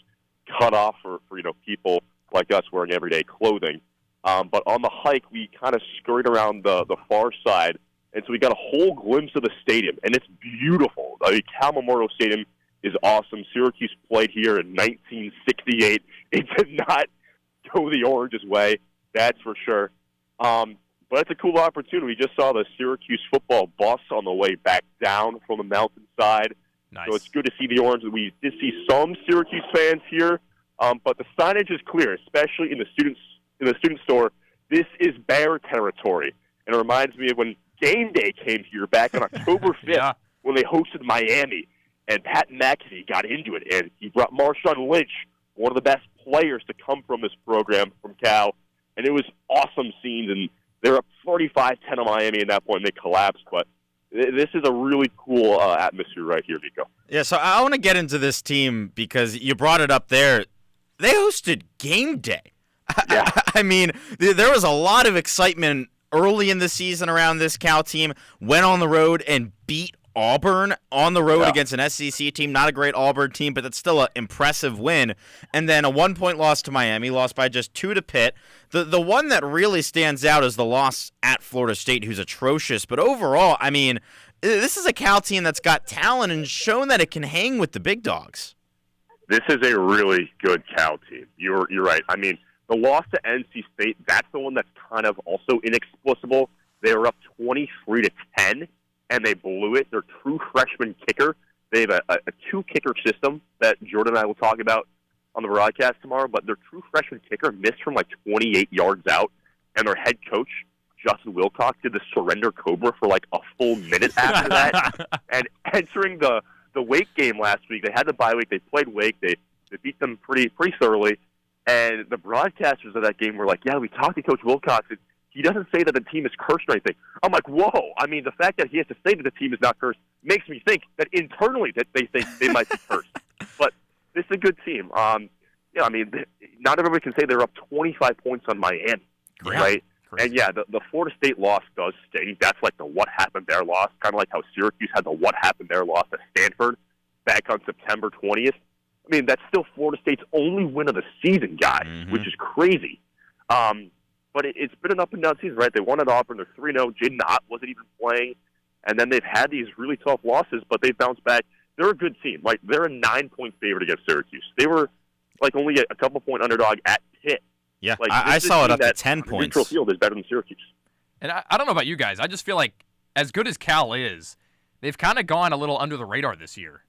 cut off for people like us wearing everyday clothing. But on the hike, we kind of scurried around the far side, and so we got a whole glimpse of the stadium, and it's beautiful. I mean, Cal Memorial Stadium is awesome. Syracuse played here in 1968. It did not go the Orange's way, that's for sure. But it's a cool opportunity. We just saw the Syracuse football bus on the way back down from the mountainside. Nice. So it's good to see the Orange. We did see some Syracuse fans here, but the signage is clear, especially in the student store. This is Bear territory, and it reminds me of when game day came here back on October 5th when they hosted Miami, and Pat McAfee got into it, and he brought Marshawn Lynch, one of the best players to come from this program from Cal, and it was awesome scenes, and they were up 45-10 on Miami at that point, and they collapsed, but this is a really cool atmosphere right here, Nico. Yeah, so I want to get into this team because you brought it up there. They hosted game day. Yeah. I mean, there was a lot of excitement early in the season around this Cal team. Went on the road and beat Auburn on the road against an SEC team. Not a great Auburn team, but that's still an impressive win. And then a 1-point loss to Miami, lost by just 2 to Pitt. The one that really stands out is the loss at Florida State, who's atrocious. But overall, I mean, this is a Cal team that's got talent and shown that it can hang with the big dogs. This is a really good Cal team. You're right. I mean, the loss to NC State, that's the one that's kind of also inexplicable. They were up 23-10, and they blew it. Their true freshman kicker, they have a two-kicker system that Jordan and I will talk about on the broadcast tomorrow, but their true freshman kicker missed from like 28 yards out, and their head coach, Justin Wilcox, did the surrender cobra for like a full minute after that. And entering the Wake game last week, they had the bye week, they played Wake, they beat them pretty thoroughly, and the broadcasters of that game were like, yeah, we talked to Coach Wilcox, and he doesn't say that the team is cursed or anything. I'm like, whoa. I mean, the fact that he has to say that the team is not cursed makes me think that internally that they think they might be cursed. But this is a good team. I mean, not everybody can say they're up 25 points on Miami, right? And, the Florida State loss does sting. That's like the what happened there loss, kind of like how Syracuse had the what happened there loss to Stanford back on September 20th. I mean, that's still Florida State's only win of the season, guys, which is crazy. But it's been an up-and-down season, right? They won at Auburn. They're 3-0. Jaden Ott wasn't even playing. And then they've had these really tough losses, but they've bounced back. They're a good team. Like, they're a 9-point favorite against Syracuse. They were, like, only a couple-point underdog at Pitt. Yeah, like, I saw it up to 10 points. Neutral field is better than Syracuse. And I don't know about you guys. I just feel like as good as Cal is, they've kind of gone a little under the radar this year,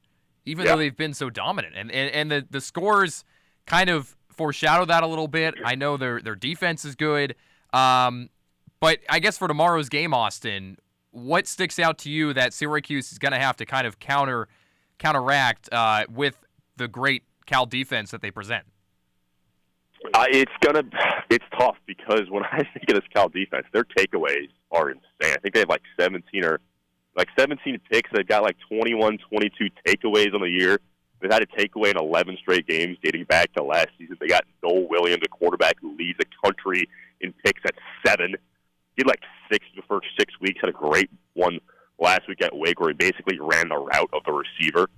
even though they've been so dominant. And the scores kind of foreshadow that a little bit. I know their defense is good. But I guess for tomorrow's game, Austin, what sticks out to you that Syracuse is going to have to kind of counteract with the great Cal defense that they present? It's tough because when I think of this Cal defense, their takeaways are insane. I think they have like 17 picks. They've got like 21, 22 takeaways on the year. They've had a takeaway in 11 straight games dating back to last season. They got Noel Williams, a quarterback who leads the country in picks at 7. He had like 6 the first 6 weeks. Had a great one last week at Wake where he basically ran the route of the receiver.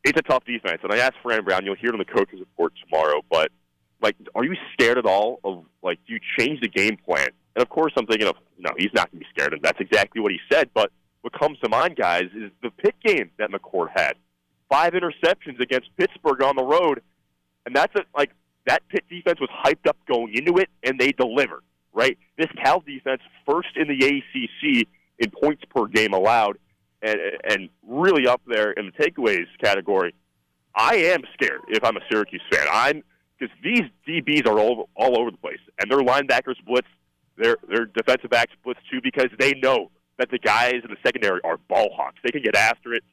It's a tough defense. And I asked Fran Brown, you'll hear it on the coaches report tomorrow, but like, are you scared at all of, like, do you change the game plan? And, of course, I'm thinking of, no, he's not going to be scared. And that's exactly what he said. But what comes to mind, guys, is the Pitt game that McCord had. 5 interceptions against Pittsburgh on the road. And that's that Pitt defense was hyped up going into it, and they delivered, right? This Cal defense, first in the ACC in points per game allowed, and really up there in the takeaways category. I am scared if I'm a Syracuse fan. Because these DBs are all over the place, and their linebackers blitz, their defensive backs blitz too, because they know that the guys in the secondary are ball hawks. They can get after it.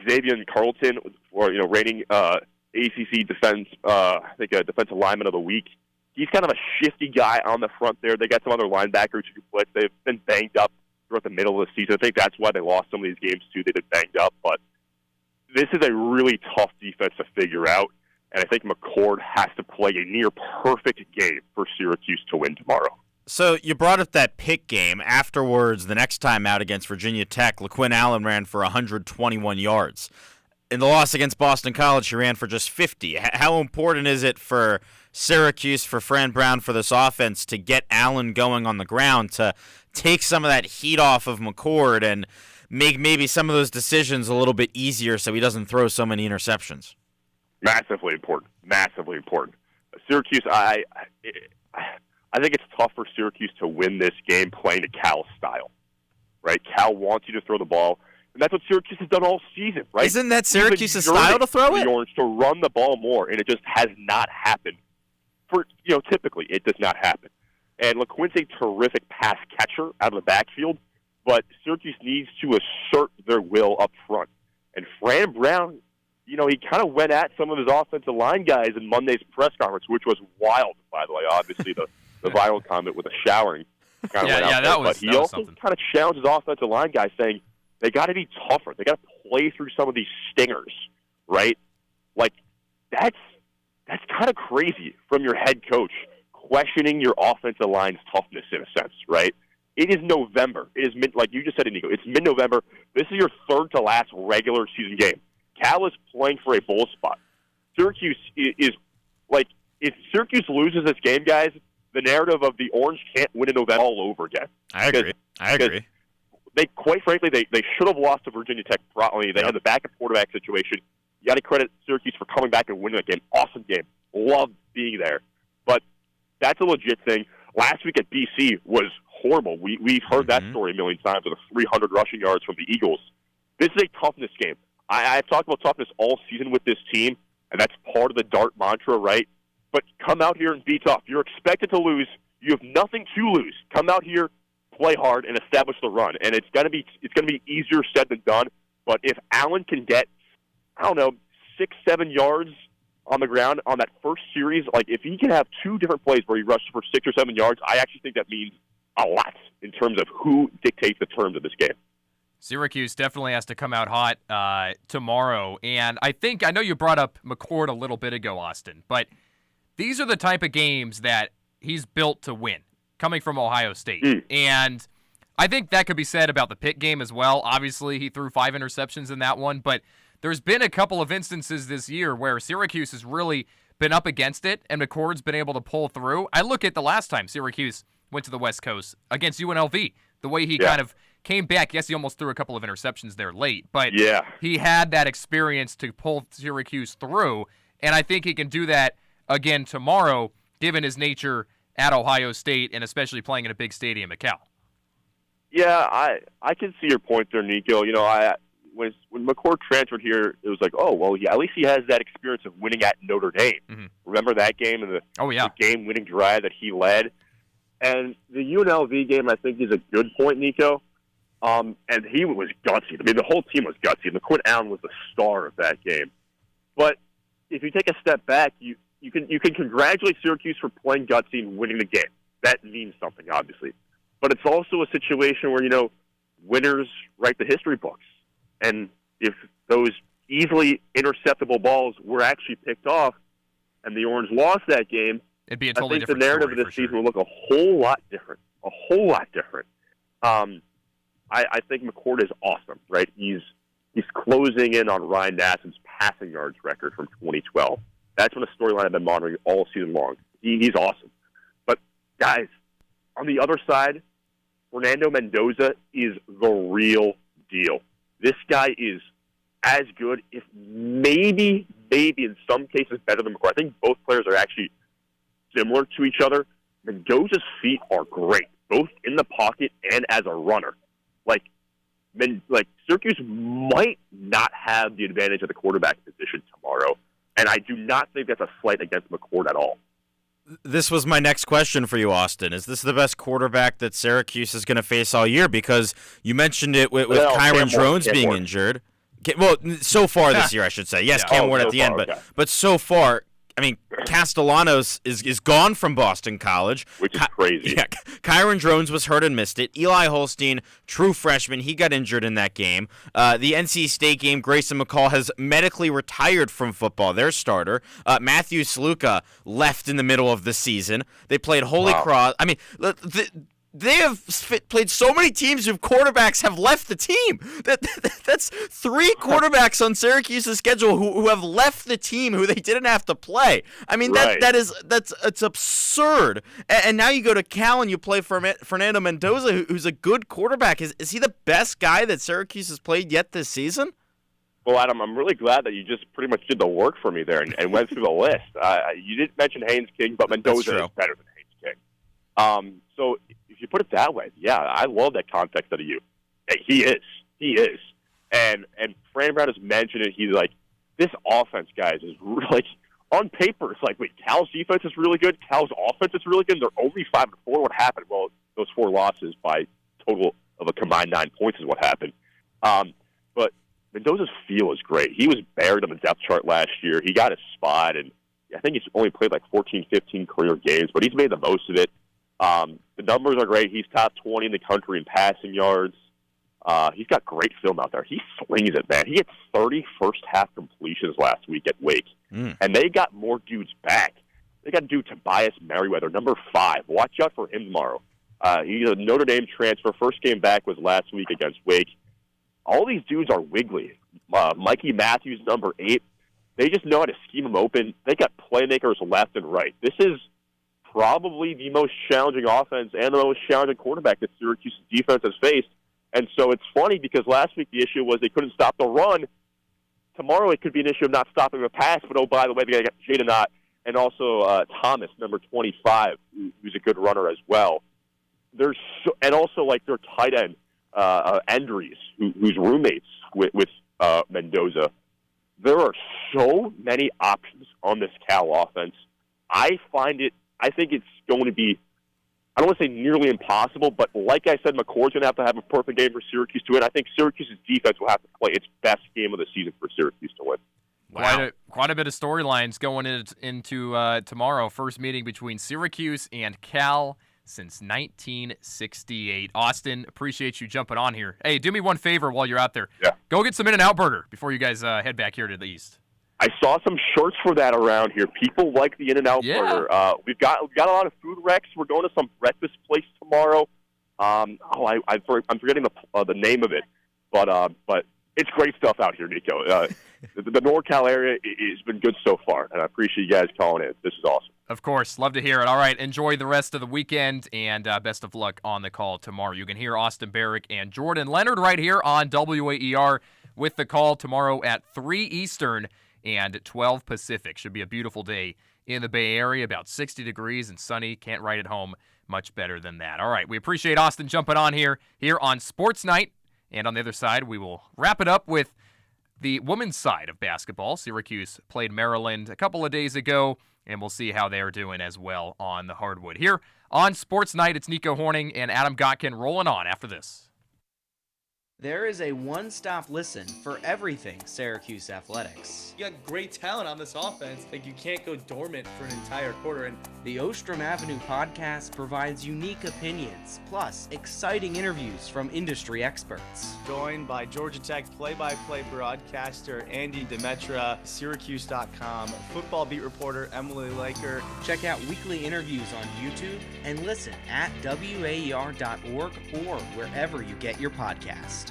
Xavier Carlton, or reigning ACC defensive lineman of the week. He's kind of a shifty guy on the front there. They got some other linebackers who can blitz. They've been banged up throughout the middle of the season. I think that's why they lost some of these games too. They've been banged up, but this is a really tough defense to figure out, and I think McCord has to play a near-perfect game for Syracuse to win tomorrow. So you brought up that Pitt game. Afterwards, the next time out against Virginia Tech, LaQuinn Allen ran for 121 yards. In the loss against Boston College, he ran for just 50. How important is it for Syracuse, for Fran Brown, for this offense to get Allen going on the ground, to take some of that heat off of McCord and make maybe some of those decisions a little bit easier so he doesn't throw so many interceptions? Massively important. Massively important. Syracuse, I think it's tough for Syracuse to win this game playing to Cal's style, right? Cal wants you to throw the ball, and that's what Syracuse has done all season, right? Isn't that Syracuse's style to throw it? The Orange to run the ball more, and it just has not happened. Typically, it does not happen. And LaQuinn's a terrific pass catcher out of the backfield, but Syracuse needs to assert their will up front. And Fran Brown, he kind of went at some of his offensive line guys in Monday's press conference, which was wild, by the way. Obviously, the viral comment with the showering kind of went out there. But he also kind of challenged his offensive line guys, saying they got to be tougher. They got to play through some of these stingers, right? Like, that's kind of crazy from your head coach, questioning your offensive line's toughness in a sense, right? It is November. It is like you just said, Nico. It's mid-November. This is your third to last regular season game. Cal is playing for a bowl spot. Syracuse is like, if Syracuse loses this game, guys, the narrative of the Orange can't win in November all over again. I agree. They, quite frankly, they should have lost to Virginia Tech. They had the backup quarterback situation. You got to credit Syracuse for coming back and winning that game. Awesome game. Loved being there. But that's a legit thing. Last week at BC was horrible. We've heard that story a million times with the 300 rushing yards from the Eagles. This is a toughness game. I've talked about toughness all season with this team, and that's part of the Dart mantra, right? But come out here and be tough. You're expected to lose. You have nothing to lose. Come out here, play hard, and establish the run. And it's gonna be easier said than done. But if Allen can get, 6-7 yards on the ground on that first series, like if he can have two different plays where he rushes for 6 or 7 yards, I actually think that means a lot in terms of who dictates the terms of this game. Syracuse definitely has to come out hot tomorrow. And I know you brought up McCord a little bit ago, Austin, but these are the type of games that he's built to win, coming from Ohio State. And I think that could be said about the Pitt game as well. Obviously, he threw 5 interceptions in that one, but there's been a couple of instances this year where Syracuse has really been up against it, and McCord's been able to pull through. I look at the last time Syracuse went to the West Coast against UNLV, the way he kind of came back. Yes, he almost threw a couple of interceptions there late, but he had that experience to pull Syracuse through, and I think he can do that again tomorrow, given his nature at Ohio State and especially playing in a big stadium at Cal. Yeah, I can see your point there, Nico. When McCord transferred here, it was like, at least he has that experience of winning at Notre Dame. Remember that game and the game-winning drive that he led? And the UNLV game, I think, is a good point, Nico. And he was gutsy. I mean, the whole team was gutsy. LaQuinn Allen was the star of that game. But if you take a step back, you can congratulate Syracuse for playing gutsy and winning the game. That means something, obviously. But it's also a situation where, winners write the history books. And if those easily interceptable balls were actually picked off and the Orange lost that game, it'd be a totally different story. I think the narrative of this season will look a whole lot different. I think McCord is awesome, right? He's closing in on Ryan Nassib's passing yards record from 2012. That's been a storyline I've been monitoring all season long. He's awesome. But, guys, on the other side, Fernando Mendoza is the real deal. This guy is as good, if maybe in some cases better than McCord. I think both players are actually similar to each other. Mendoza's feet are great, both in the pocket and as a runner. Like Syracuse might not have the advantage of the quarterback position tomorrow, and I do not think that's a slight against McCord at all. This was my next question for you, Austin. Is this the best quarterback that Syracuse is going to face all year? Because you mentioned it with Kyron Drones being injured. Well, so far this year, I should say. Yes, Cam Ward at the end, but so far, I mean, Castellanos is gone from Boston College. Which is crazy. Yeah, Kyron Drones was hurt and missed it. Eli Holstein, true freshman, he got injured in that game. The NC State game, Grayson McCall has medically retired from football, their starter. Matthew Sluka left in the middle of the season. They played Holy Cross. I mean, they have played so many teams whose quarterbacks have left the team. That's 3 quarterbacks on Syracuse's schedule who have left the team who they didn't have to play. I mean, it's absurd. And now you go to Cal and you play Fernando Mendoza, who's a good quarterback. Is he the best guy that Syracuse has played yet this season? Well, Adam, I'm really glad that you just pretty much did the work for me there and went through the list. You didn't mention Haynes King, but Mendoza is better than Haynes King. So if you put it that way, yeah, I love that context out of you. He is. And Fran Brown has mentioned it. He's like, this offense, guys, is really, on paper, it's like, wait, Cal's defense is really good. Cal's offense is really good. And they're only 5-4. What happened? Well, those 4 losses by total of a combined 9 points is what happened. But Mendoza's feel is great. He was buried on the depth chart last year. He got his spot, and I think he's only played like 14, 15 career games, but he's made the most of it. The numbers are great. He's top 20 in the country in passing yards. He's got great film out there. He slings it, man. He had 30 first-half completions last week at Wake, and they got more dudes back. They got dude Tobias Merriweather, number 5. Watch out for him tomorrow. He's a Notre Dame transfer. First game back was last week against Wake. All these dudes are wiggly. Mikey Matthews, number 8. They just know how to scheme them open. They got playmakers left and right. This is probably the most challenging offense and the most challenging quarterback that Syracuse's defense has faced. And so it's funny because last week the issue was they couldn't stop the run. Tomorrow it could be an issue of not stopping the pass, but oh, by the way, they got Jaden Ott and also Thomas, number 25, who's a good runner as well. And also like their tight end, Andries, who's roommates with Mendoza. There are so many options on this Cal offense. I think it's going to be, I don't want to say nearly impossible, but like I said, McCord's going to have a perfect game for Syracuse to win. I think Syracuse's defense will have to play its best game of the season for Syracuse to win. Wow. Quite a bit of storylines going into tomorrow. First meeting between Syracuse and Cal since 1968. Austin, appreciate you jumping on here. Hey, do me one favor while you're out there. Yeah. Go get some In-N-Out Burger before you guys head back here to the east. I saw some shirts for that around here. People like the In-N-Out Burger. We've got a lot of food wrecks. We're going to some breakfast place tomorrow. I'm forgetting the name of it, but it's great stuff out here, Nico. The NorCal area has been good so far, and I appreciate you guys calling in. This is awesome. Of course, love to hear it. All right, enjoy the rest of the weekend, and best of luck on the call tomorrow. You can hear Austin Barrick and Jordan Leonard right here on WAER with the call tomorrow at 3 Eastern and 12 Pacific. Should be a beautiful day in the Bay Area, about 60 degrees and sunny. Can't write it home much better than that. All right, we appreciate Austin jumping on here on SportsNite. And on the other side, we will wrap it up with the women's side of basketball. Syracuse played Maryland a couple of days ago, and we'll see how they're doing as well on the hardwood. Here on SportsNite, it's Nico Horning and Adam Gotkin rolling on after this. There is a one-stop listen for everything Syracuse athletics. You got great talent on this offense. Like, you can't go dormant for an entire quarter. And the Ostrom Avenue podcast provides unique opinions, plus exciting interviews from industry experts. Joined by Georgia Tech play-by-play broadcaster Andy Demetra, Syracuse.com, football beat reporter Emily Laker. Check out weekly interviews on YouTube and listen at WAER.org or wherever you get your podcast.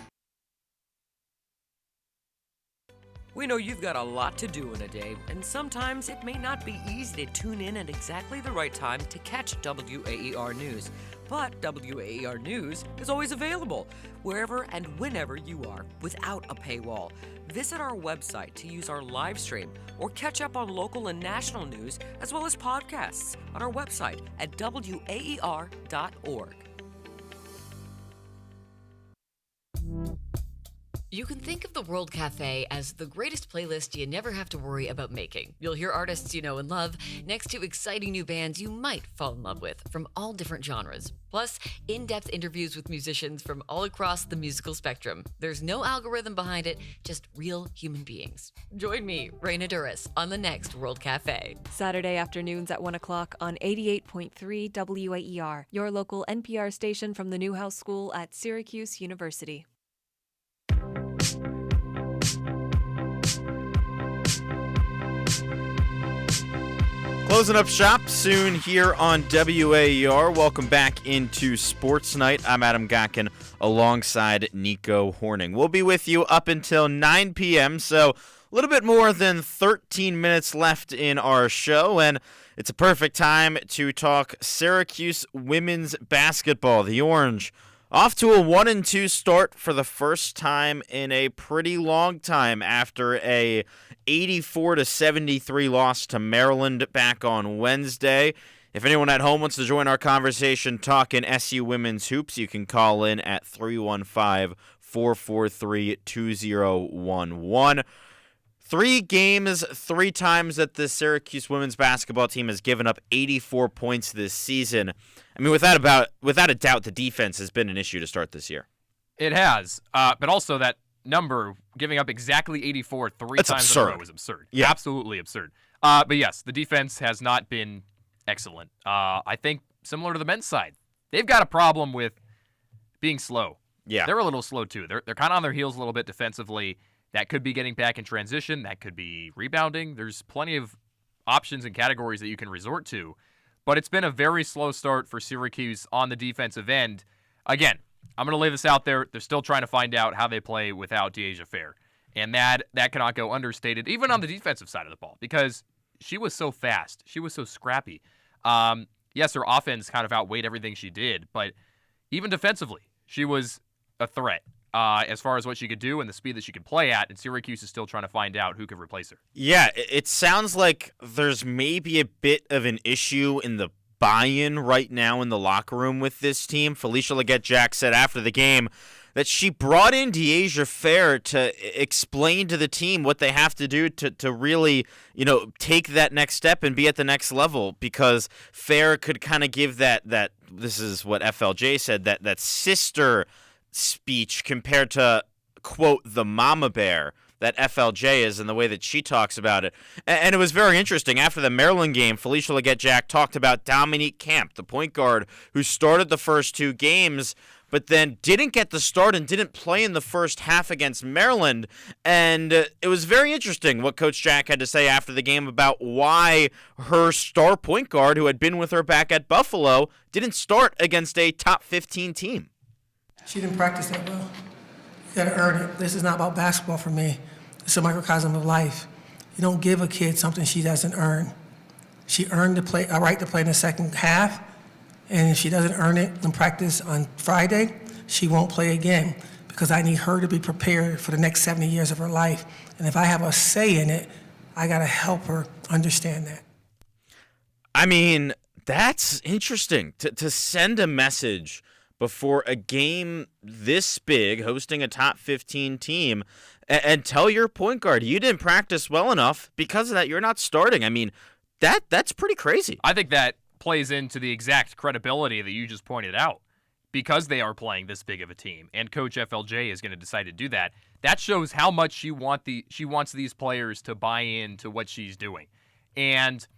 We know you've got a lot to do in a day, and sometimes it may not be easy to tune in at exactly the right time to catch WAER News. But WAER News is always available, wherever and whenever you are, without a paywall. Visit our website to use our live stream, or catch up on local and national news, as well as podcasts on our website at WAER.org. You can think of the World Cafe as the greatest playlist you never have to worry about making. You'll hear artists you know and love next to exciting new bands you might fall in love with from all different genres. Plus, in-depth interviews with musicians from all across the musical spectrum. There's no algorithm behind it, just real human beings. Join me, Raina Duras, on the next World Cafe. Saturday afternoons at 1 o'clock on 88.3 WAER, your local NPR station from the Newhouse School at Syracuse University. Closing up shop soon here on WAER. Welcome back into Sports Night. I'm Adam Gotkin alongside Nico Horning. We'll be with you up until 9 p.m., so a little bit more than 13 minutes left in our show, and it's a perfect time to talk Syracuse women's basketball. The Orange off to a 1-2 start for the first time in a pretty long time after a 84-73 loss to Maryland back on Wednesday. If anyone at home wants to join our conversation talking SU women's hoops, you can call in at 315-443-2011. 3 games, 3 times that the Syracuse women's basketball team has given up 84 points this season. I mean, without a doubt, the defense has been an issue to start this year. It has, but also that number, giving up exactly 84 3 times absurd. in a row, is absurd. Yeah. Absolutely absurd. But yes, the defense has not been excellent. I think similar to the men's side, they've got a problem with being slow. Yeah. They're a little slow too. They're kind of on their heels a little bit defensively. That could be getting back in transition. That could be rebounding. There's plenty of options and categories that you can resort to. But it's been a very slow start for Syracuse on the defensive end. Again, I'm going to lay this out there. They're still trying to find out how they play without Deasia Fair. And that cannot go understated, even on the defensive side of the ball, because she was so fast. She was so scrappy. Yes, her offense kind of outweighed everything she did, but even defensively, she was a threat as far as what she could do and the speed that she could play at, and Syracuse is still trying to find out who could replace her. Yeah, it sounds like there's maybe a bit of an issue in the buy-in right now in the locker room with this team. Felicia Leggett-Jack said after the game that she brought in Deasia Fair to explain to the team what they have to do to really, take that next step and be at the next level, because Fair could kind of give that this is what FLJ said, that sister speech compared to, quote, the mama bear that FLJ is and the way that she talks about it. And it was very interesting. After the Maryland game, Felicia Leggett-Jack talked about Dominique Camp, the point guard who started the first 2 games, but then didn't get the start and didn't play in the first half against Maryland. And it was very interesting what Coach Jack had to say after the game about why her star point guard, who had been with her back at Buffalo, didn't start against a top 15 team. She didn't practice that well. You gotta earn it. This is not about basketball for me. It's a microcosm of life. You don't give a kid something she doesn't earn. She earned a right to play in the second half, and if she doesn't earn it in practice on Friday, she won't play again, because I need her to be prepared for the next 70 years of her life. And if I have a say in it, I gotta help her understand that. I mean, that's interesting to send a message before a game this big, hosting a top 15 team, and tell your point guard you didn't practice well enough. Because of that, you're not starting. I mean, that's pretty crazy. I think that plays into the exact credibility that you just pointed out. Because they are playing this big of a team, and Coach FLJ is going to decide to do that, that shows how much she wants these players to buy into what she's doing. And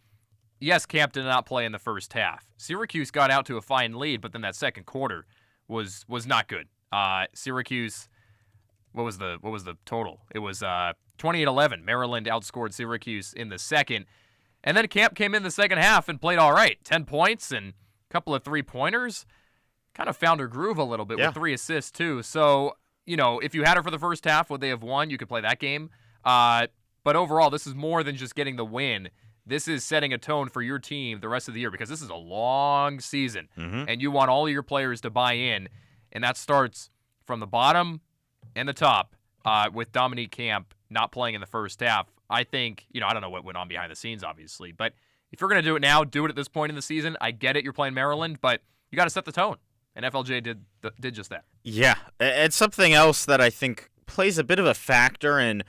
yes, Camp did not play in the first half. Syracuse got out to a fine lead, but then that second quarter was not good. Syracuse, what was the total? It was 28-11. Maryland outscored Syracuse in the second. And then Camp came in the second half and played all right. 10 points and a couple of 3-pointers. Kind of found her groove a little bit with 3 assists too. So, if you had her for the first half, would they have won? You could play that game. But overall, this is more than just getting the win. This is setting a tone for your team the rest of the year, because this is a long season, and you want all of your players to buy in, and that starts from the bottom and the top with Dominique Camp not playing in the first half. I think, I don't know what went on behind the scenes, obviously, but if you're going to do it now, do it at this point in the season. I get it, you're playing Maryland, but you got to set the tone, and FLJ did just that. Yeah, and something else that I think plays a bit of a factor in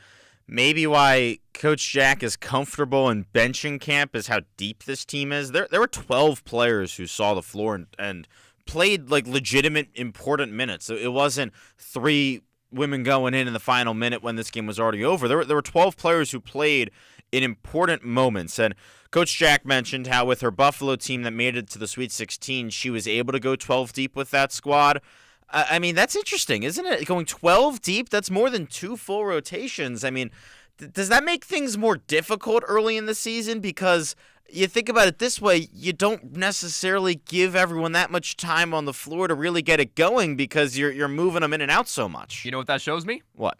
maybe why Coach Jack is comfortable in benching camp is how deep this team is. There were 12 players who saw the floor and played like legitimate important minutes. So it wasn't 3 women going in the final minute when this game was already over. There were 12 players who played in important moments. And Coach Jack mentioned how with her Buffalo team that made it to the Sweet 16, she was able to go 12 deep with that squad. I mean, that's interesting, isn't it? Going 12 deep, that's more than 2 full rotations. I mean, does that make things more difficult early in the season? Because you think about it this way, you don't necessarily give everyone that much time on the floor to really get it going because you're moving them in and out so much. You know what that shows me? What?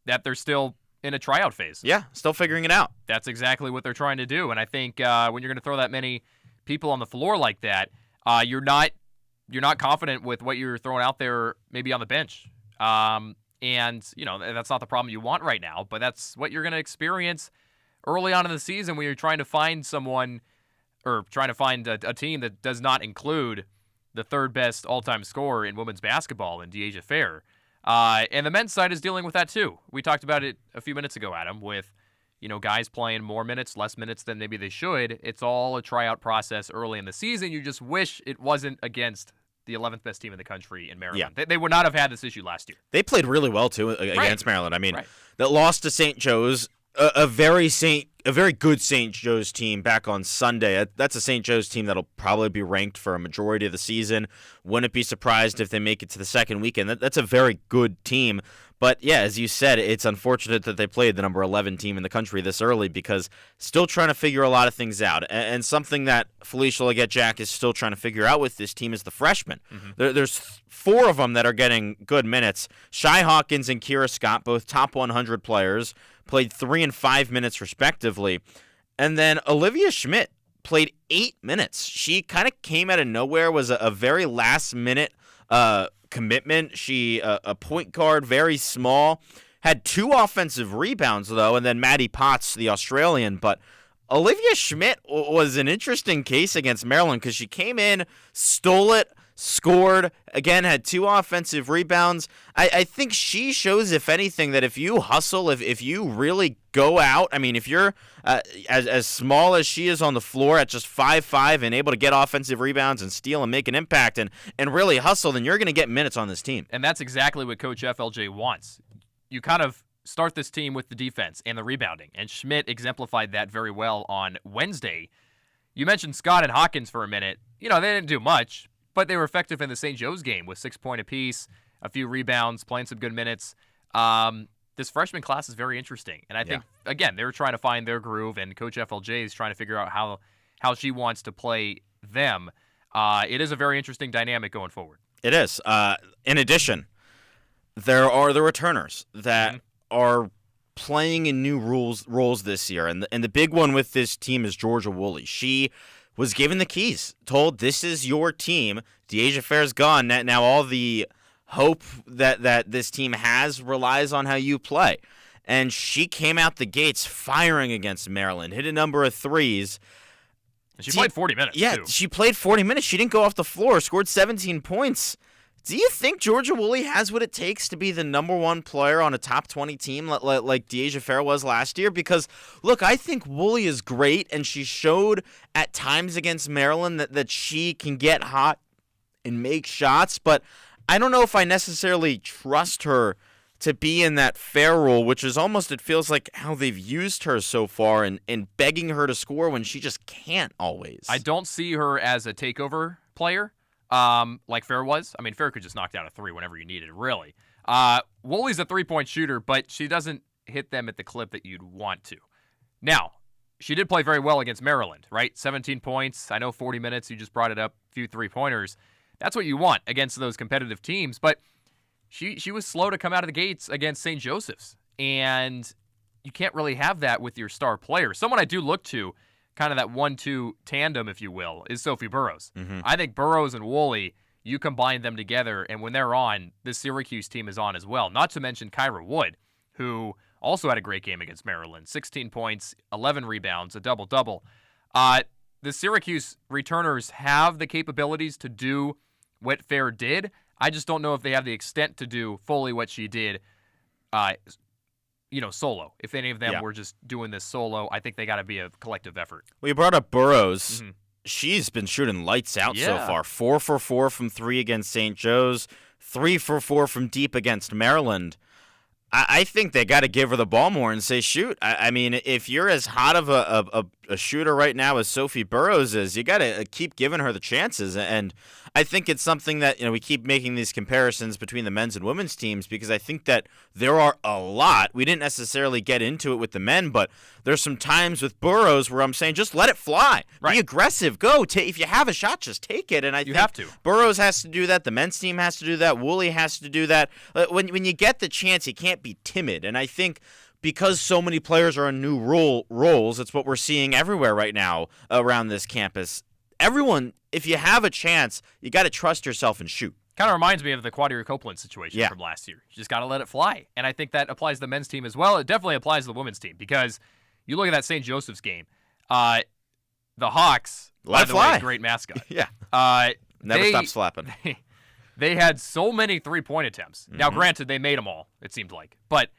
That they're still in a tryout phase. Yeah, still figuring it out. That's exactly what they're trying to do. And I think when you're going to throw that many people on the floor like that, you're not confident with what you're throwing out there maybe on the bench. And, that's not the problem you want right now, but that's what you're going to experience early on in the season when you're trying to find someone or trying to find a team that does not include the third best all-time scorer in women's basketball in Deasia Fair. And the men's side is dealing with that too. We talked about it a few minutes ago, Adam, with guys playing more minutes, less minutes than maybe they should. It's all a tryout process early in the season. You just wish it wasn't against the 11th best team in the country in Maryland. Yeah. They would not have had this issue last year. They played really well too against Maryland. I mean, Right. that loss to St. Joe's, a very good St. Joe's team back on Sunday. That's a St. Joe's team that'll probably be ranked for a majority of the season. Wouldn't be surprised if they make it to the second weekend. That's a very good team. But yeah, as you said, it's unfortunate that they played the number 11 team in the country this early because still trying to figure a lot of things out. And something that Felicia Leggett-Jack is still trying to figure out with this team is the freshmen. There's 4 of them that are getting good minutes. Shai Hawkins and Kira Scott, both top 100 players, played 3 and 5 minutes respectively. And then Olivia Schmidt played 8 minutes. She kind of came out of nowhere, was a very last-minute commitment. She, a point guard, very small, had 2 offensive rebounds, though, and then Maddie Potts, the Australian. But Olivia Schmidt was an interesting case against Maryland because she came in, stole it, scored, again, had 2 offensive rebounds. I think she shows, if anything, that if you hustle, if you really go out, I mean, if you're as small as she is on the floor at just 5'5" and able to get offensive rebounds and steal and make an impact and really hustle, then you're going to get minutes on this team. And that's exactly what Coach FLJ wants. You kind of start this team with the defense and the rebounding, and Schmidt exemplified that very well on Wednesday. You mentioned Scott and Hawkins for a minute. They didn't do much, but they were effective in the St. Joe's game with 6 points apiece, a few rebounds, playing some good minutes. This freshman class is very interesting. And I think, again, they're trying to find their groove, and Coach FLJ is trying to figure out how she wants to play them. It is a very interesting dynamic going forward. It is. In addition, there are the returners that are playing in new roles this year. And the big one with this team is Georgia Woolley. She was given the keys, told this is your team. Deasia Fair's gone. Now all the hope that this team has relies on how you play. And she came out the gates firing against Maryland, hit a number of threes. She played 40 minutes, too. She played 40 minutes. She didn't go off the floor, scored 17 points. Do you think Georgia Woolley has what it takes to be the number 1 player on a top 20 team like Deasia Fair was last year? Because, look, I think Woolley is great, and she showed at times against Maryland that she can get hot and make shots, but I don't know if I necessarily trust her to be in that fair role, which is almost, it feels like how they've used her so far and begging her to score when she just can't always. I don't see her as a takeover player. Like Fair was. I mean, Fair could just knock down a 3 whenever you needed, really. Woolley's a 3-point shooter, but she doesn't hit them at the clip that you'd want to. Now, she did play very well against Maryland, right? 17 points. I know 40 minutes. You just brought it up. A few 3-pointers. That's what you want against those competitive teams. But she was slow to come out of the gates against St. Joseph's. And you can't really have that with your star player. Someone I do look to, kind of that 1-2 tandem, if you will, is Sophie Burrows. I think Burrows and Woolley, you combine them together, and when they're on, this Syracuse team is on as well. Not to mention Kyra Wood, who also had a great game against Maryland. 16 points, 11 rebounds, a double-double. The Syracuse returners have the capabilities to do what Fair did. I just don't know if they have the extent to do fully what she did solo. If any of them Yeah. were just doing this solo, I think they got to be a collective effort. Well, you brought up Burroughs. She's been shooting lights out so Yeah. far. 4 for 4 from 3 against St. Joe's, 3 for 4 from deep against Maryland. I think they got to give her the ball more and say, shoot. I mean, if you're as hot of a shooter right now as Sophie Burroughs is, you got to keep giving her the chances. And I think it's something that, we keep making these comparisons between the men's and women's teams because I think that there are a lot. We didn't necessarily get into it with the men, but there's some times with Burroughs where I'm saying just let it fly. Right. Be aggressive. Go. If you have a shot, just take it. And I think have to. Burroughs has to do that. The men's team has to do that. Woolley has to do that. When you get the chance, you can't be timid. And I think because so many players are in new roles, it's what we're seeing everywhere right now around this campus. Everyone, if you have a chance, you got to trust yourself and shoot. Kind of reminds me of the Quadria Copeland situation from last year. You just got to let it fly. And I think that applies to the men's team as well. It definitely applies to the women's team because you look at that St. Joseph's game. The Hawks, by the way, great mascot. Yeah. Never stop slapping. They had so many three-point attempts. Now, granted, they made them all, it seemed like. But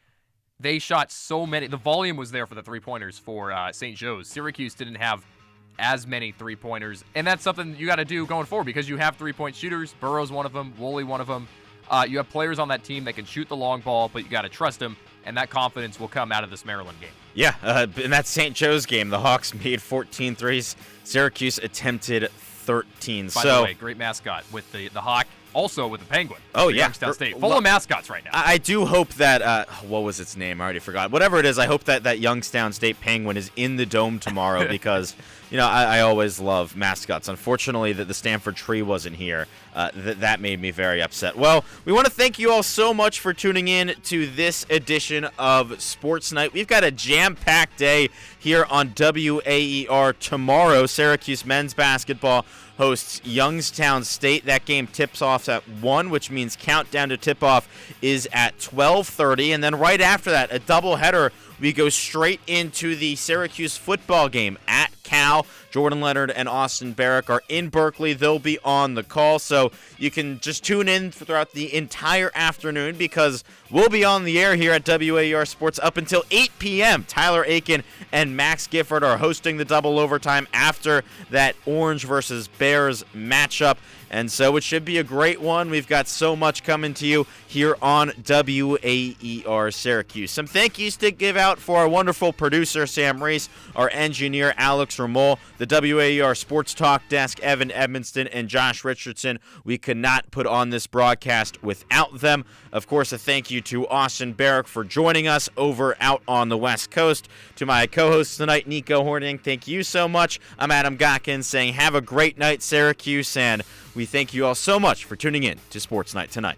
they shot so many. The volume was there for the three-pointers for St. Joe's. Syracuse didn't have as many three-pointers. And that's something you got to do going forward because you have three-point shooters. Burrow's one of them. Woolley one of them. You have players on that team that can shoot the long ball, but you got to trust them, and that confidence will come out of this Maryland game. Yeah, in that St. Joe's game, the Hawks made 14 threes. Syracuse attempted 13. By the way, great mascot with the Hawk, also with the Penguin. Oh, yeah. Youngstown State. Full of mascots right now. I do hope that, what was its name? I already forgot. Whatever it is, I hope that Youngstown State Penguin is in the Dome tomorrow because, I always love mascots. Unfortunately, the Stanford Tree wasn't here. That made me very upset. Well, we want to thank you all so much for tuning in to this edition of Sports Night. We've got a jam-packed day here on WAER tomorrow. Syracuse men's basketball hosts Youngstown State. That game tips off at 1, which means countdown to tip-off is at 12:30. And then right after that, a doubleheader. We go straight into the Syracuse football game at Cal. Jordan Leonard and Austin Barrick are in Berkeley. They'll be on the call, so you can just tune in throughout the entire afternoon because we'll be on the air here at WAER Sports up until 8 p.m. Tyler Aiken and Max Gifford are hosting the double overtime after that Orange versus Bears matchup. And so it should be a great one. We've got so much coming to you here on WAER Syracuse. Some thank yous to give out for our wonderful producer, Sam Reese, our engineer, Alex Ramol, the WAER Sports Talk Desk, Evan Edmonston, and Josh Richardson. We could not put on this broadcast without them. Of course, a thank you to Austin Barrick for joining us over out on the West Coast. To my co-hosts tonight, Nico Horning, thank you so much. I'm Adam Gotkin saying have a great night, Syracuse, and we thank you all so much for tuning in to Sports Night tonight.